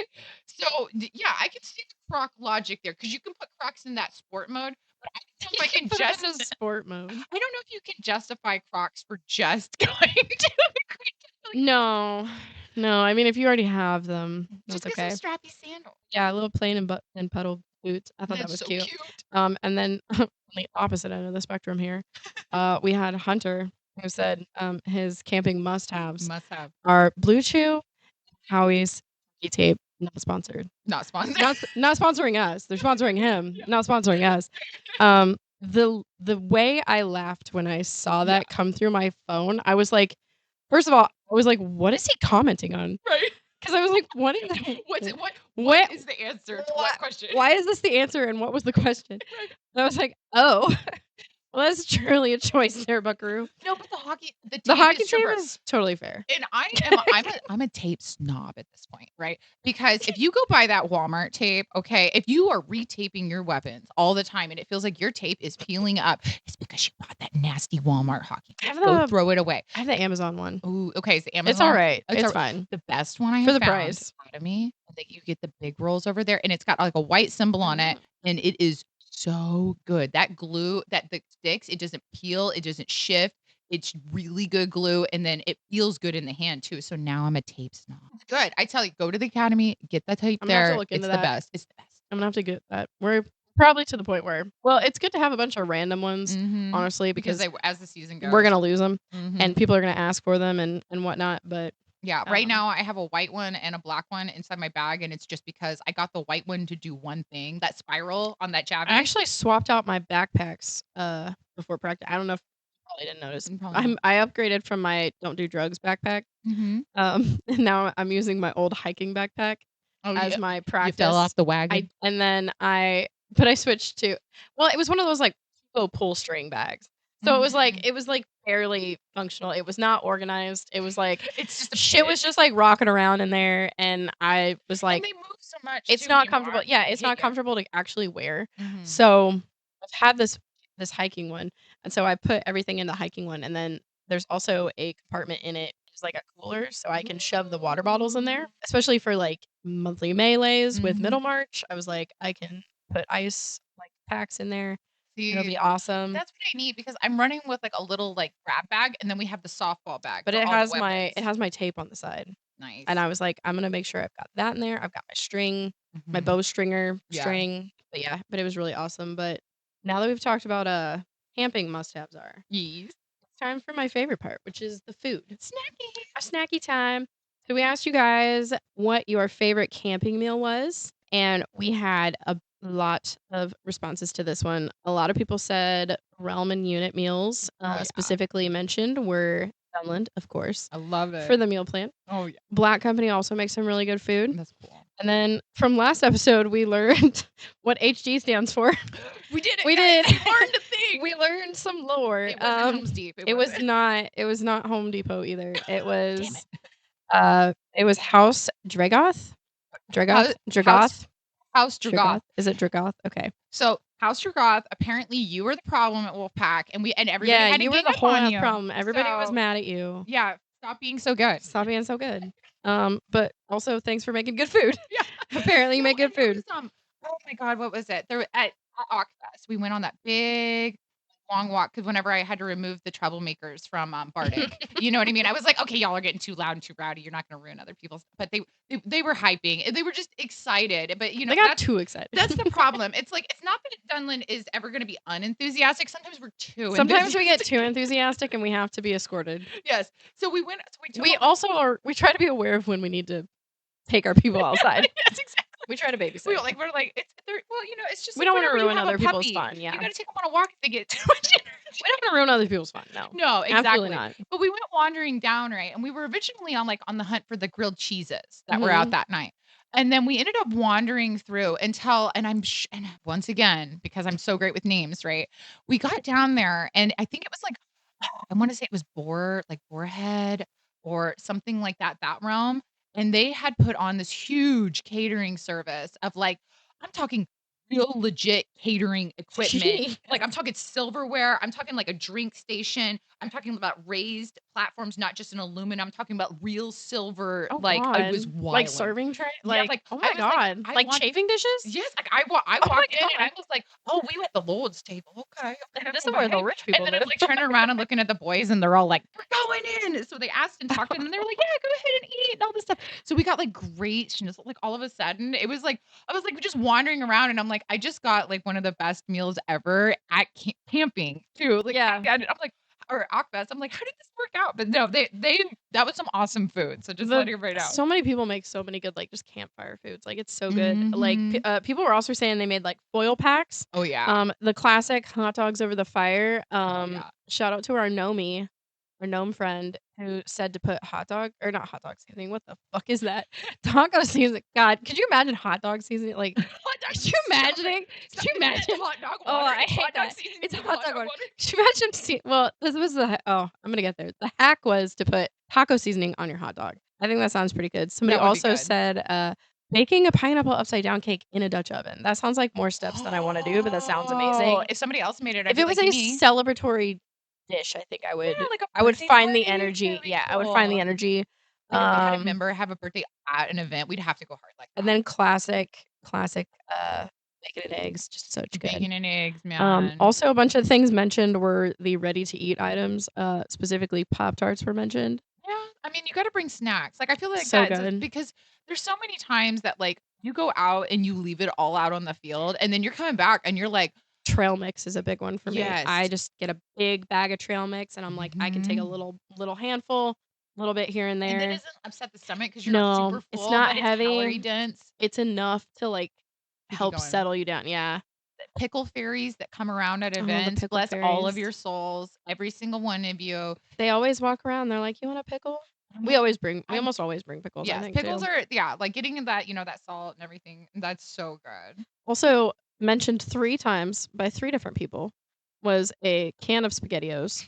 So yeah, I can see the Croc logic there because you can put Crocs in that sport mode, but I don't know if I can just sport mode. I don't know if you can justify Crocs for just going to the creek. No. I mean, if you already have them, that's just okay. Get some strappy sandals. Yeah, a little plain and puddle boots. I thought that was so cute. And then on the opposite end of the spectrum here, we had Hunter, who said his camping must-haves are Blue Chew, Howie's tape, not sponsored. Not sponsored. Not sponsoring us. They're sponsoring him, not sponsoring us. The way I laughed when I saw that come through my phone, I was like, first of all, I was like, what is he commenting on? Right. Because I was like, what is that? What is the answer to what question? Why is this the answer and what was the question? And I was like, oh. Well, that's truly a choice there, Buckaroo. No, but the hockey tape is totally fair. And I'm a tape snob at this point, right? Because if you go buy that Walmart tape, okay, if you are retaping your weapons all the time and it feels like your tape is peeling up, it's because you bought that nasty Walmart hockey tape. Go throw it away. I have the Amazon one. Ooh, okay, it's Amazon. It's all right. It's fine. The best one I have for the found price. Academy, that you get the big rolls over there, and it's got like a white symbol on it, and it is so good. That glue that sticks, it doesn't peel, it doesn't shift. It's really good glue, and then it feels good in the hand too. So now I'm a tape snob. It's good. I tell you, go to the Academy, get that tape there. It's the best. It's the best. I'm gonna have to get that. We're probably to the point where, well, it's good to have a bunch of random ones, honestly, because as the season goes, we're gonna lose them, and people are gonna ask for them and whatnot. But yeah, right now I have a white one and a black one inside my bag, and it's just because I got the white one to do one thing, that spiral on that javelin. I actually swapped out my backpacks before practice. I don't know if you probably didn't notice. I upgraded from my don't do drugs backpack. And now I'm using my old hiking backpack as my practice. You fell off the wagon. I switched to, well, it was one of those like pull string bags. So it was like barely functional. It was not organized. It was like shit was just like rocking around in there, and I was like, and they move so much. It's not comfortable. Yeah, it's not comfortable to actually wear. So I've had this hiking one, and so I put everything in the hiking one, and then there's also a compartment in it. It's like a cooler, so I can shove the water bottles in there, especially for like monthly melees with Middlemarch. I was like, I can put ice like packs in there. It'll be See, awesome. that's what I need because I'm running with, like, a little, like, grab bag, and then we have the softball bag But for it all the has weapons. my tape on the side. And Nice. I was like, "I'm gonna make sure I've got that in there. I've got my string, my Mhm. bowstringer Yeah. string." But yeah, but it was really awesome. But now that we've talked about camping must-haves are, Yes. it's time for my favorite part, which is the food. Snacky. A snacky time. So we asked you guys what your favorite camping meal was, and we had a lot of responses to this one. A lot of people said realm and unit meals, Oh, yeah. specifically mentioned were Dunland, of course, I love for it. the meal plan. Oh, yeah. Black Company also makes some really good food. That's cool. And then from last episode, we learned what HG stands for. We did it, We guys. did. We learned a thing. We learned some lore. It wasn't Helm's Deep. It was wasn't. not. It was not Home Depot either. It Damn it. it was House Dragoth. House Dragoth. House Dragoth. Is it Dragoth? Okay. So House Dragoth, apparently you were the problem at Wolfpack, and everybody had to you were gang the up whole on you. problem. Everybody was So, mad at you. yeah, stop being so good. Stop being so good. But also thanks for making good food. Yeah. Apparently you make good and there food. was, oh my God, what was it? There at Ockfest, we went on that big long walk because whenever I had to remove the troublemakers from Bardic, you know what I mean? I was like, okay, y'all are getting too loud and too rowdy. You're not going to ruin other people's. But they were hyping. They were just excited. But They got too excited. That's the problem. It's like it's not that Dunland is ever going to be unenthusiastic. Sometimes we're too. Sometimes we get too enthusiastic and we have to be escorted. Yes. So we went. So We also are. We try to be aware of when we need to take our people outside. Yes, exactly. We try to babysit. We're like it's well, it's just we like don't want to whenever you ruin have other a people's puppy, fun. Yeah, you got to take them on a walk if they get too much energy. we don't want to ruin other people's fun. No, No, exactly. absolutely not. But we went wandering down, right? And we were originally on the hunt for the grilled cheeses that were out that night. And then we ended up wandering through until, and and once again, because I'm so great with names, right? We got down there and I think it was like, I want to say it was Boarhead or something like that realm. And they had put on this huge catering service of like, I'm talking real legit catering equipment. Like I'm talking silverware, I'm talking like a drink station, I'm talking about raised platforms, not just an aluminum. I'm talking about real silver. Oh, like God. it was wild. Like serving tray. Yeah, Like oh my God. Like chafing dishes. Yes, like I walked in and I was like, "Oh, we went the Lord's table, okay." This is where the rich people And then I'm live. like turning around and looking at the boys, and they're all like, "We're going in." So they asked and talked to them, and they were like, "Yeah, go ahead and eat and all this stuff." So we got like great schnitzel. Like all of a sudden, it was like I was like just wandering around, and I'm like, I just got like one of the best meals ever at camping too. Like Yeah. I'm like. Or Ockfest. I'm like, how did this work out? But no, they that was some awesome food. So just letting everybody know. So many people make so many good like just campfire foods. Like it's so good. Like people were also saying they made like foil packs. Oh yeah. The classic hot dogs over the fire. Yeah. Shout out to our gnome friend who said to put not hot dog seasoning. What the fuck is that? Taco seasoning. God, could you imagine hot dog seasoning? Like, could you imagine? Could you imagine? Hot dog water. Oh, I hate hot dog that. seasoning. It's hot dog water. Could you imagine? Well, this was I'm gonna get there. The hack was to put taco seasoning on your hot dog. I think that sounds pretty good. Somebody also said baking a pineapple upside down cake in a Dutch oven. That sounds like more steps than I want to do, but that sounds amazing. If somebody else made it, if it was a celebratory dish, I think I would. like I would find the energy. Yeah, I would find the energy. If we had a member have a birthday at an event, we'd have to go hard like that. And then classic bacon and eggs, just such good. Bacon and eggs, man. Also a bunch of things mentioned were the ready to eat items. Specifically Pop-Tarts were mentioned. Yeah, I mean, you got to bring snacks. Like I feel like So that's good. because there's so many times that like you go out and you leave it all out on the field, and then you're coming back and you're like, trail mix is a big one for me. Yes. I just get a big bag of trail mix, and I'm like, I can take a little handful, a little bit here and there. And that doesn't upset the stomach because you're not super full. It's not but heavy. It's calorie dense. It's enough to like Keep help going. settle you down. Yeah. Pickle fairies that come around at the events. pickle Bless all of fairies. your souls, every single one of you. They always walk around. They're like, "You want a pickle?" We almost always bring pickles. Yes, I think pickles too. are like getting that that salt and everything. That's so good. Also mentioned 3 times by 3 different people was a can of SpaghettiOs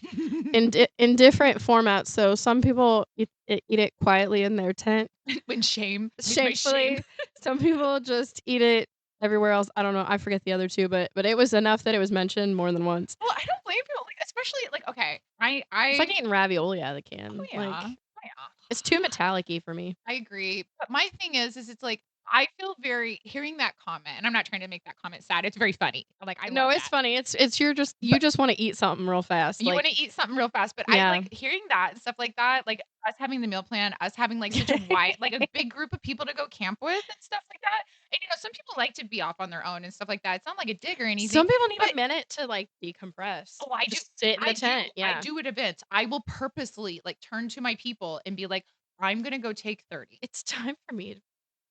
in different formats. So some people eat it quietly in their tent, When shamefully. Some people just eat it everywhere else. I don't know. I forget the other 2, but it was enough that it was mentioned more than once. Well, I don't blame you. Like, especially like, okay, It's like eating ravioli out of the can. Oh, yeah. Like, it's too metallic-y for me. I agree. But my thing is it's like I feel very hearing that comment, and I'm not trying to make that comment sad. It's very funny. Like, I No, love it's that. funny. It's you But just wanna eat something real fast, you like wanna eat something real fast, but I yeah. like hearing that and stuff like that, like, us having the meal plan, us having, like, such a wide like, a big group of people to go camp with and stuff like that, and, some people like to be off on their own and stuff like that. It's not like a dig or anything, Some people need but a minute to, like, decompress. oh, I do Just sit in the I do tent, I yeah. do at events. I will purposely, like, turn to my people and be like, "I'm gonna go take 30." It's time for me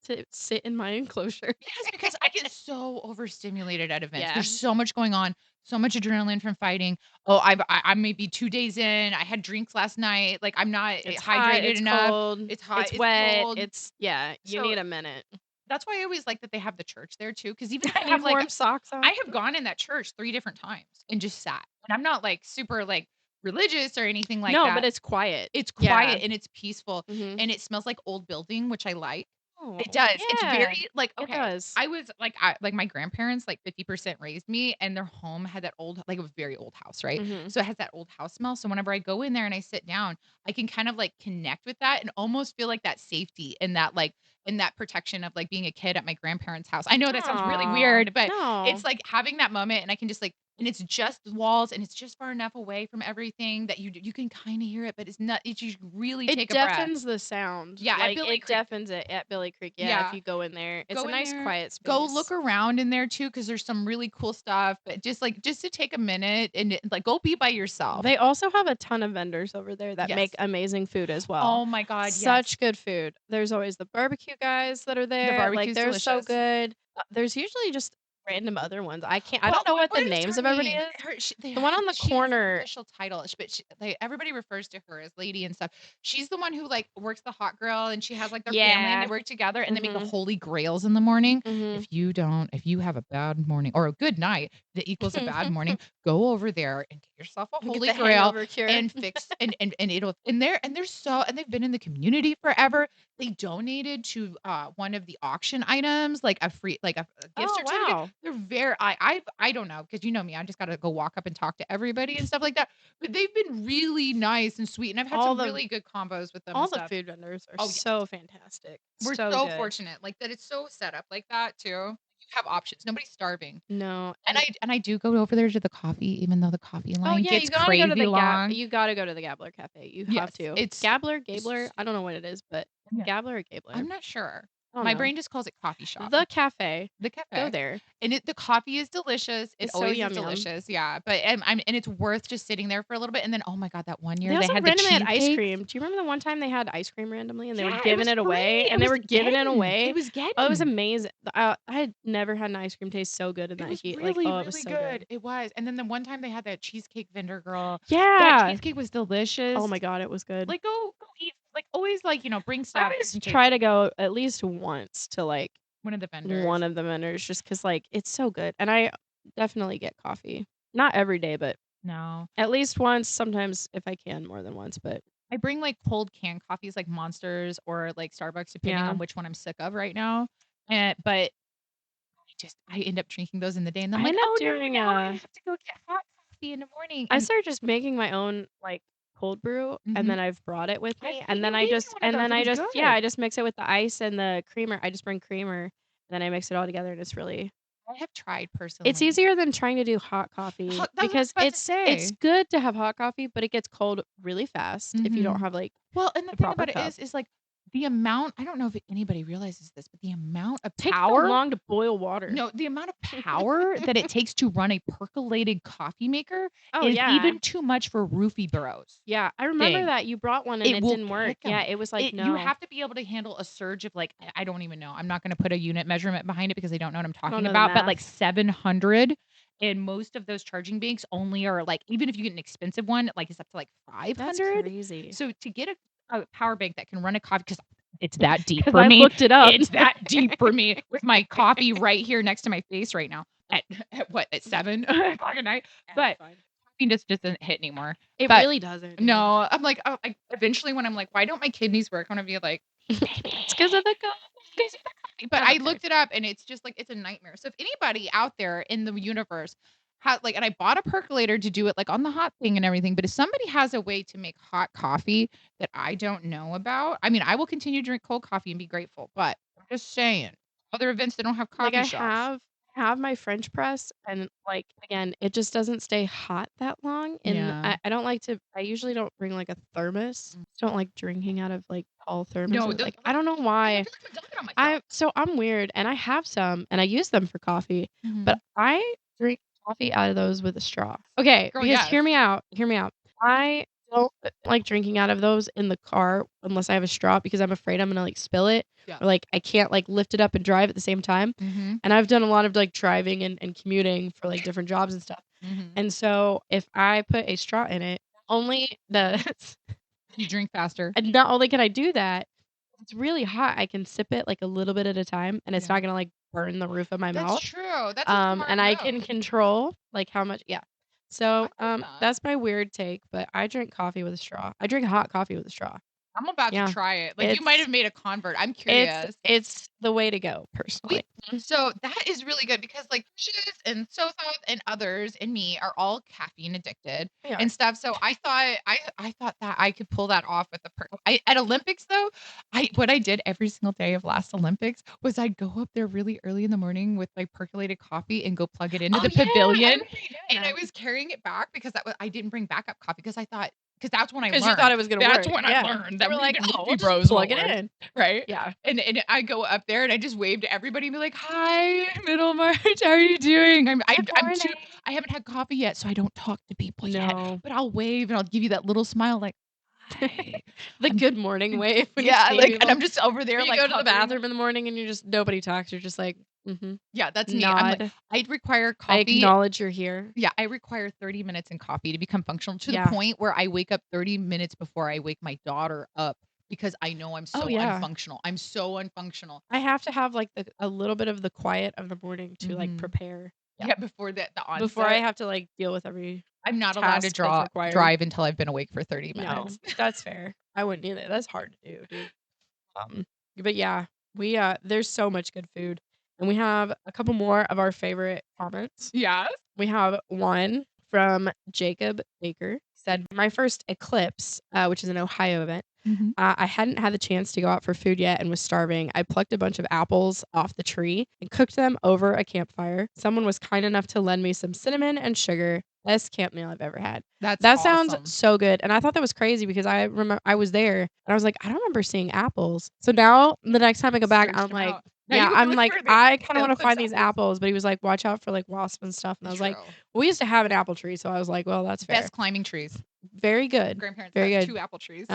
to sit in my enclosure. Yes, because I get so overstimulated at events. Yeah. There's so much going on, so much adrenaline from fighting. Oh, I may be 2 days in. I had drinks last night. Like, I'm not, It's hot, hydrated it's enough. cold, It's hot, it's it's wet, cold. it's yeah, you So, need a minute. that's why I always like that they have the church there too. Because even if I I need have, like warm socks on. I have gone in that church 3 different times and just sat. And I'm not, like, super, like, religious or anything like No, but that. it's quiet. It's Yeah. quiet and it's peaceful, Mhm. and it smells like old building, which I like. Oh, It does. It's yeah, very like, it okay, does. I was like my grandparents, like 50% raised me, and their home had that old like, a very old house, right? Mhm. So it has that old house smell, so whenever I go in there and I sit down, I can kind of, like, connect with that and almost feel like that safety and that, like and that protection of, like, being a kid at my grandparents' house. I know that sounds really Aw, weird, but no. it's like having that moment, and I can just, like and it's just walls, and it's just far enough away from everything that you can kinda hear it, but it's not it's you really It take a breath. deafens the sound, Yeah, at like, Billy it Creek. deafens it at Billy Creek, yeah, if Yeah. you go in there. It's a Go in nice there, quiet go look space. around in there too, because there's some really cool stuff, but just to take a minute and, like, go be by yourself. They also have a ton of vendors over there that make Yes. amazing food as well. Oh my god, Such yes. good food. There's always the barbecue guys that are The there, like, barbecue's they're so delicious. good. There's usually just random other ones. I Well, don't know what what the is names her of everybody name? is. Her sh they The one her on the she has an corner. official title, but everybody refers to her as lady and stuff. She's the one who, like, works the hot grill, and she has, like, their family, and they Yeah. work together, and they make the Mhm, holy grails in the morning. mhm. If you have a bad morning or a good night that equals a bad morning, go over there and get yourself a Get holy the grail hangover cure. and fix and it'll and they're so and they've been in the community forever. They donated to, one of the auction items, like a gift Oh, certificate. wow. They're very I don't know, because you know me, I just gotta go walk up and talk to everybody and stuff like that, but they've been really nice and sweet, and I've had All some the really good combos with them all and the stuff. food vendors are Oh, yes. so fantastic. We're So so good. fortunate, like, that it's so set up like that too. You have options, nobody's starving. No, And and I do go over there to the coffee, even though the coffee oh, line yeah, gets crazy long. you gotta go to the Gabler Cafe, you have Yes, to. it's Gabler, Gabler? it's I don't know what it is, but yeah, Gabler or Gabler? I'm not sure. I don't My know. brain just calls it coffee shop. The cafe. The Go cafe. there. And the coffee is delicious. It It's so always is yum yum. delicious, yeah, but, and it's worth just sitting there for a little bit, and then, oh my god, that one They year they also had the randomly had ice cheesecakes. cream. Do you remember the one time they had ice cream randomly and they were Yeah, it giving was it away? free. It And they was were giving it getting. It away? was Oh, it was getting. amazing. I had never had an ice cream taste so good in It that was heat, like, really, oh, it was really so good. good. It was, and then the one time they had that cheesecake vendor girl, that Yeah! cheesecake was Oh delicious. my god, it was good. Like, go eat like, always, like, bring I stuff just always in case. try to go at least once to, like, One of the vendors. one of the vendors just 'cause, like, it's so good, and I definitely get coffee. Not every day, but No. at least once, sometimes if I can, more than once, but I bring, like, cold canned coffees like Monsters or, like, Starbucks, depending yeah. on which one I'm sick of right now, but I end up drinking those in the day, and then I'm I like, end up "Oh, no, doing, now I have to go get hot coffee in the morning," I and started just making my own, like, cold brew, and mhm. then I've brought it with I've me, seen and you then make me one of those. It was yeah, good. I just mix it with the ice and the creamer. I just bring creamer, then I mix it all together, and I have tried it's personally. easier than trying to do hot coffee That's what I was because about to it's say. good to have hot coffee, but it gets cold really fast if you don't Mhm. have, like, Well, and the the thing proper about it cup. is like, the amount I don't know if anybody realizes this, but the amount of Takes so power long to boil water. no, the amount of power that it takes to run a percolated coffee maker Oh, is yeah. even too much for roofie bros Yeah, I remember thing. that you brought one and It it will didn't work. kick Yeah, 'em. it was like, It you "No." have to be able to handle a surge of, like, I don't even know. I'm not gonna put a unit measurement behind it because I don't know what I'm I don't talking know the about, but, like, math. 700, and most of those charging banks only are, like even if you get an expensive one, like, it's up to, like, That's 500. crazy. So to get a power bank that can run a coffee, because it's that deep 'Cause for I me. looked it up. It's that deep for me with my coffee right here next to my face right now at at what? At 7 o'clock at night? Yeah, it's But fine. caffeine just doesn't hit anymore. It But really doesn't, dude. no, I'm like, oh, eventually when I'm like, "Why don't my kidneys work?" I wanna be like, "Baby, It's 'cause of the it's coffee. the coffee." But That's I okay. looked it up, and it's just like it's a nightmare. So if anybody out there in the universe like and I bought a percolator to do it, like, on the hot thing and everything, but if somebody has a way to make hot coffee that I don't know about, I mean, I will continue to drink cold coffee and be grateful, but I'm just saying. Other events, they don't have Like, coffee shops. have my French press and, like, again, it just doesn't stay hot that long, and Yeah. I don't like to I usually don't bring, like, a thermos. Mm. Just don't like drinking out of, like, tall No, thermoses, those like, I don't know I why. feel like I'm dunking on myself. I'm weird, and I have some, and I use them for coffee, but Mhm. I drink coffee out of those with a straw. Okay, Girl, because yes. hear me out. I don't like drinking out of those in the car unless I have a straw because I'm afraid I'm gonna, like, spill it Yeah. or, like, I can't, like, lift it up and drive at the same time, Mhm. and I've done a lot of, like, driving and commuting for, like, different jobs and stuff, Mhm. and so if I put a straw in it, only the You drink faster. and not only can I do that, it's really hot, I can sip it, like, a little bit at a time, and it's Yeah. not gonna, like, burn the roof of my That's mouth. true. That's a smart And I can move. control, like, how much yeah. I So, like that. that's my weird take, but I drink coffee with a straw. I drink hot coffee with a straw. I'm about to Yeah. try it. Like, you might It's have made a convert. I'm curious. it's the way to go, We personally. so that is really good because like Precious and Sothoth and others and me are all caffeine addicted We are. and stuff. So I thought that I could pull that off with the I at Olympics though, I what I did every single day of last Olympics was I'd go up there really early in the morning with like percolated coffee and go plug it into Oh, the yeah, I pavilion. remember you doing And I that. was carrying it back because I didn't bring backup coffee because I thought because that's when I 'Cause you thought learned. it was gonna That's work. when I Yeah. learned You that were like, freaking "Oh, we'll hippie just bros plug won't it work. in." Right? Yeah. And I go up there and I just wave to everybody and be like, "Hi, Middlemarch, how are you doing?" "Good I'm too morning." I haven't had coffee yet, so I don't talk to people yet, No. but I'll wave and I'll give you that little smile like, "Hi." The I'm good morning wave when you yeah, see like, and people. I'm just over there, When you like, go to the hovering. bathroom in the morning and you just nobody talks, you're just like, "Mhm." Yeah, that's me. I'm like, Nod. I'd require I coffee. acknowledge you're here. Yeah, I require 30 minutes in coffee to become functional to the Yeah. point where I wake up 30 minutes before I wake my daughter up because I know I'm Oh, so yeah. unfunctional. I'm so unfunctional. I have to have, like, a little bit of the quiet of the morning to, like, Mhm. prepare. Yeah. Yeah, before the Before I onset. have to, like, deal with every I'm not allowed to task that's required. drive until I've been awake for 30 No, minutes. that's fair. I wouldn't either. That's hard to do, dude. Um, but yeah, there's so much good food, and we have a couple more of our favorite comments. Yes. We have one from Jacob Baker, said, "My first Eclipse," which is an Ohio event, Mhm. I hadn't had the chance to go out for food yet and was starving. I plucked a bunch of apples off the tree and cooked them over a campfire. Someone was kind enough to lend me some cinnamon and sugar. Best camp meal I've ever had. That's That sounds awesome. so good, and I thought that was crazy because I remember I was there, and I was like, "I don't remember seeing apples." So now, the next time I go back, Searched I'm him like out. Now yeah, you can be I'm looking like, for "I kinda the wanna Eclipse find these apples. apples," but he was like, "Watch out for, like, wasps and stuff," and I was like, True. "We used to have an apple tree," so I was like, "Well, that's fair." Best climbing trees. Very good. Grandparents Very had good. 2 apple trees.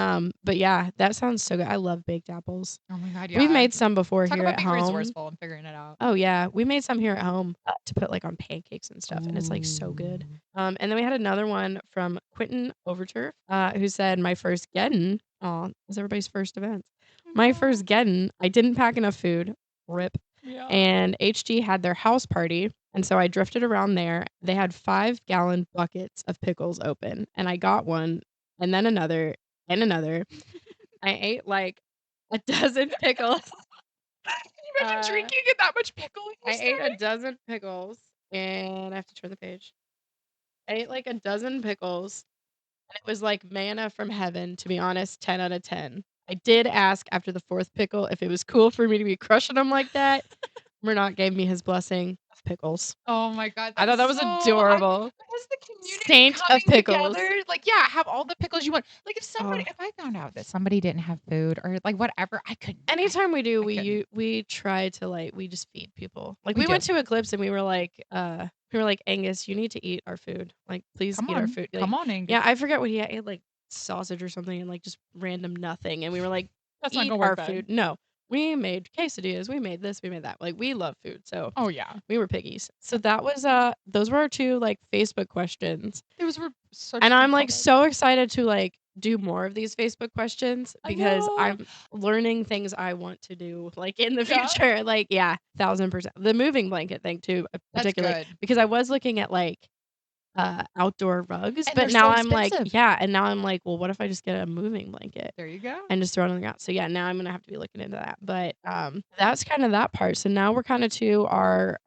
But yeah, that sounds so good. I love baked apples. Oh my god, We've yeah. made some before Talk here about at being home. resourceful and figuring it out. Oh, yeah. We made some here at home, to put, like, on pancakes and stuff, and it's, like, so good. Ooh. And then we had another one from Quentin Overturf, who said, "My first Geddon" aw, it's everybody's first event. "My No. first Geddon, I didn't pack enough food," rip, Yeah. "and HG had their house party, and so I drifted around there. They had 5-gallon buckets of pickles open, and I got one, and then another, and another. I ate, like, a dozen pickles." Can you imagine Uh, drinking and that much pickle in I your ate a stomach? dozen pickles, and I have to turn the page. I ate, like, a dozen pickles, and it was like manna from heaven, to be honest, 10 out of 10. I did ask after the 4th pickle if it was cool for me to be crushing them like that. Murdoch gave me his blessing of pickles. Oh my god, I that's thought that was so I adorable. because the community Saint of coming pickles. together, like, yeah, have all the pickles you want. Like, Oh. if I found out that somebody didn't have food or, like, whatever, Anytime we do, I couldn't. we try to, like we just feed people. Like, We we went do. to Eclipse and we were like, "Angus, you need to eat our food. Like, please eat our food." Like Come on, Angus. yeah, I forget what he had. He had, like, sausage or something and, like, just random nothing, and we were like, That's not "Eat gonna work our then. food." No. We made quesadillas, we made this, we made that. Like, we love food, so Oh, yeah. we were piggies. So that was, those were our 2, like, Facebook questions. Those were such And good I'm, like, comments. so excited to, like, do more of these Facebook questions I because know. I'm learning things I want to do, like, in the Yeah, future. Like, yeah, 1,000%. The moving blanket thing too, that's particularly, good. because I was looking at, like, outdoor rugs, And but they're so now I'm like expensive. yeah, and now I'm like, "Well, what if I just get a moving blanket There you go. and just throw it on the ground?" So, yeah, now I'm gonna have to be looking into that. But, that's kinda that part. So now we're kinda to our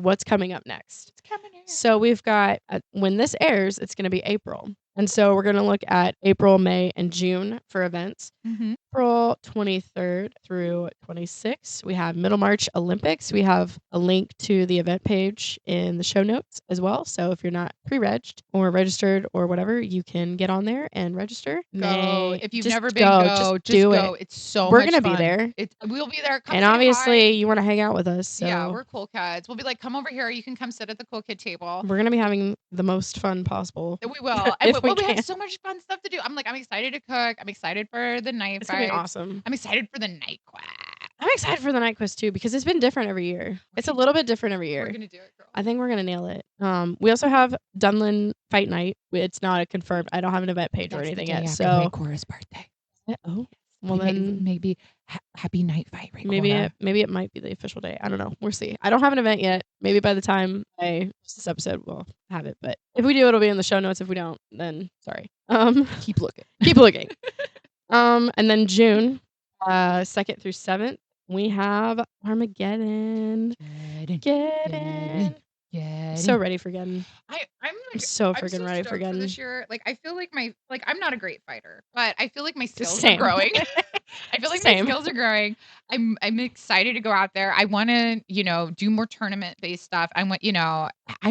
what's coming up next. coming in. So we've got, when this airs, it's going to be April. And so we're going to look at April, May, and June for events. Mhm. April 23rd through 26th, we have Middlemarch Olympics. We have a link to the event page in the show notes as well. So if you're not pre-regged or registered or whatever, you can get on there and register. Go. If you've Just never been, just do go. it. It's so We're much gonna be fun. there. We'll be there. Come And say hi. obviously, you want to hang out with us. Yeah, So we're cool kids. We'll be like, come over here. You can come sit at the cool kid table. we're gonna be having the most fun possible. We will. And If we we can. have so much fun stuff to do. I'm excited to cook. I'm excited for the night It's gonna be fights. awesome. I'm excited for the night quest. I'm excited for the night quiz too because it's been different every year. It's a little bit different every year. We're gonna do it, girl. I think we're gonna nail it. We also have Dunlin Fight Night. It's not a confirmed. I don't have an event page or anything yet. So Cora's birthday. oh, well then maybe happy night fight. Right, maybe it might be the official day. I don't know. We'll see. I don't have an event yet. Maybe by the time I post this episode, we'll have it. But if we do, it'll be in the show notes. If we don't, then sorry. Keep looking. Keep looking. And then June 2nd through 7th, we have Armageddon. Get in. So ready for Geddon. I'm so freaking ready for Geddon this year. I feel like I'm not a great fighter, but I feel like my skills are growing. I feel like my skills are growing. I'm excited to go out there. I want to, do more tournament based stuff. I'm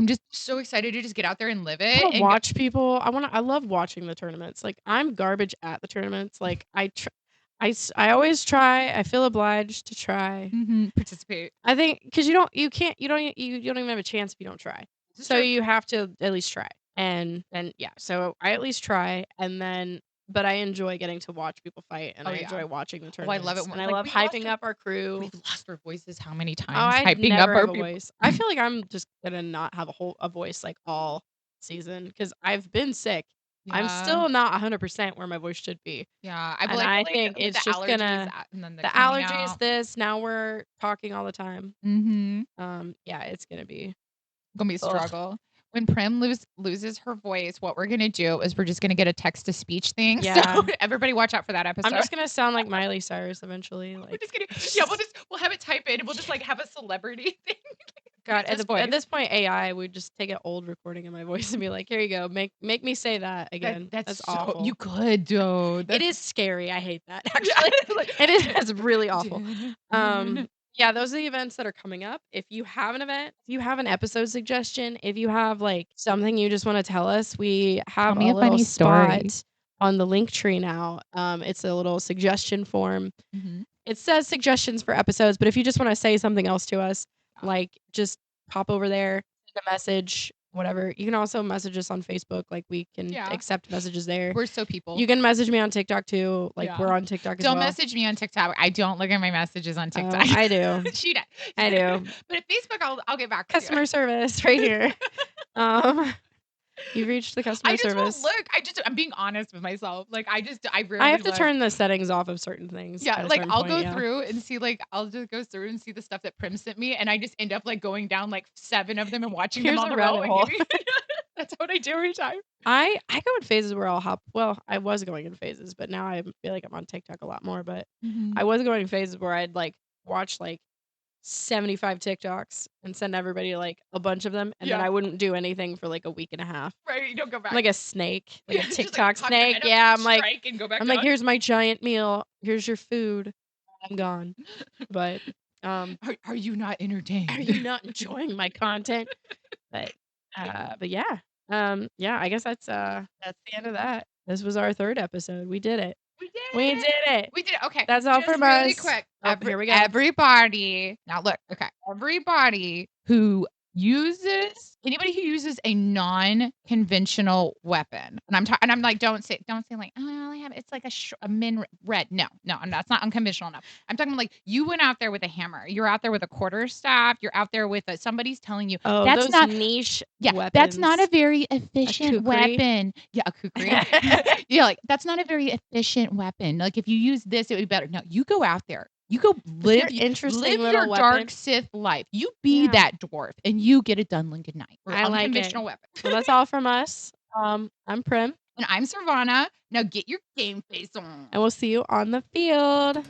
just so excited to just get out there and live it and watch people. I love watching the tournaments. I'm garbage at the tournaments. I always try. I feel obliged to try. Participate. I think because you don't even have a chance if you don't try. So you have to at least try. And yeah, so I at least try, and then but I enjoy getting to watch people fight, and I enjoy watching the tournaments. I love it, and I love hyping up our crew. We've lost our voices how many times? Hyping up our voice. I feel like I'm just gonna not have a voice all season because I've been sick. Yeah. I'm still not 100% where my voice should be. Yeah, I think it's just gonna the allergies. This now we're talking all the time. Yeah, it's gonna be a struggle. When Prim loses her voice, what we're gonna do is we're just gonna get a text to speech thing. Yeah. So everybody watch out for that episode. I'm just gonna sound like Miley Cyrus eventually. We're just gonna we'll have it type in and we'll just have a celebrity thing. God, at this point, AI would just take an old recording of my voice and be like, "Here you go, make me say that again." That's awful. You could, though. It is scary. I hate that. Actually, it is. It's really awful. Yeah, those are the events that are coming up. If you have an event, if you have an episode suggestion, if you have something you just want to tell us, we have a little spot on the link tree now. It's a little suggestion form. It says suggestions for episodes, but if you just want to say something else to us, just pop over there, send a message, whatever. You can also message us on Facebook. We can accept messages there. We're so people. You can message me on TikTok too. We're on TikTok as well. Don't message me on TikTok. I don't look at my messages on TikTok. I do. She does. I do. But at Facebook, I'll get back to Customer service right here. You've reached the customer service. Won't look. I'm being honest with myself. I rarely I have to turn the settings off of certain things. Yeah, I'll go through and see I'll just go through and see the stuff that Prim sent me, and I just end up going down 7 of them and watching them on a rabbit hole. That's what I do every time. I go in phases where I'll hop. Well, I was going in phases, but now I feel like I'm on TikTok a lot more. But I was going in phases where I'd watch 75 TikToks and send everybody a bunch of them, and then I wouldn't do anything for a week and a half. Right, you don't go back. Like a snake, a TikTok snake. Yeah, I'm here's my giant meal. Here's your food. I'm gone. But are you not entertained? Are you not enjoying my content? But yeah. Yeah, I guess that's the end of that. This was our 3rd episode. We did it. We did it. Okay. That's all from us. Really quick. Here we go. Everybody. Now look. Okay. Everybody who uses a non-conventional weapon, and I'm don't say oh, I only have it's a min red. No, that's not unconventional enough. I'm talking you went out there with a hammer. You're out there with a quarterstaff. You're out there with somebody's telling you that's not niche. Yeah, weapons. That's not a very efficient weapon. Yeah, a kukri. Yeah, that's not a very efficient weapon. If you use this, it would be better. No, you go out there. You go live your dark Sith life. You be that dwarf, and you get it done. Good night. I like unconventional weapon. Well, that's all from us. I'm Prim, and I'm Sorvana. Now get your game face on, and we'll see you on the field.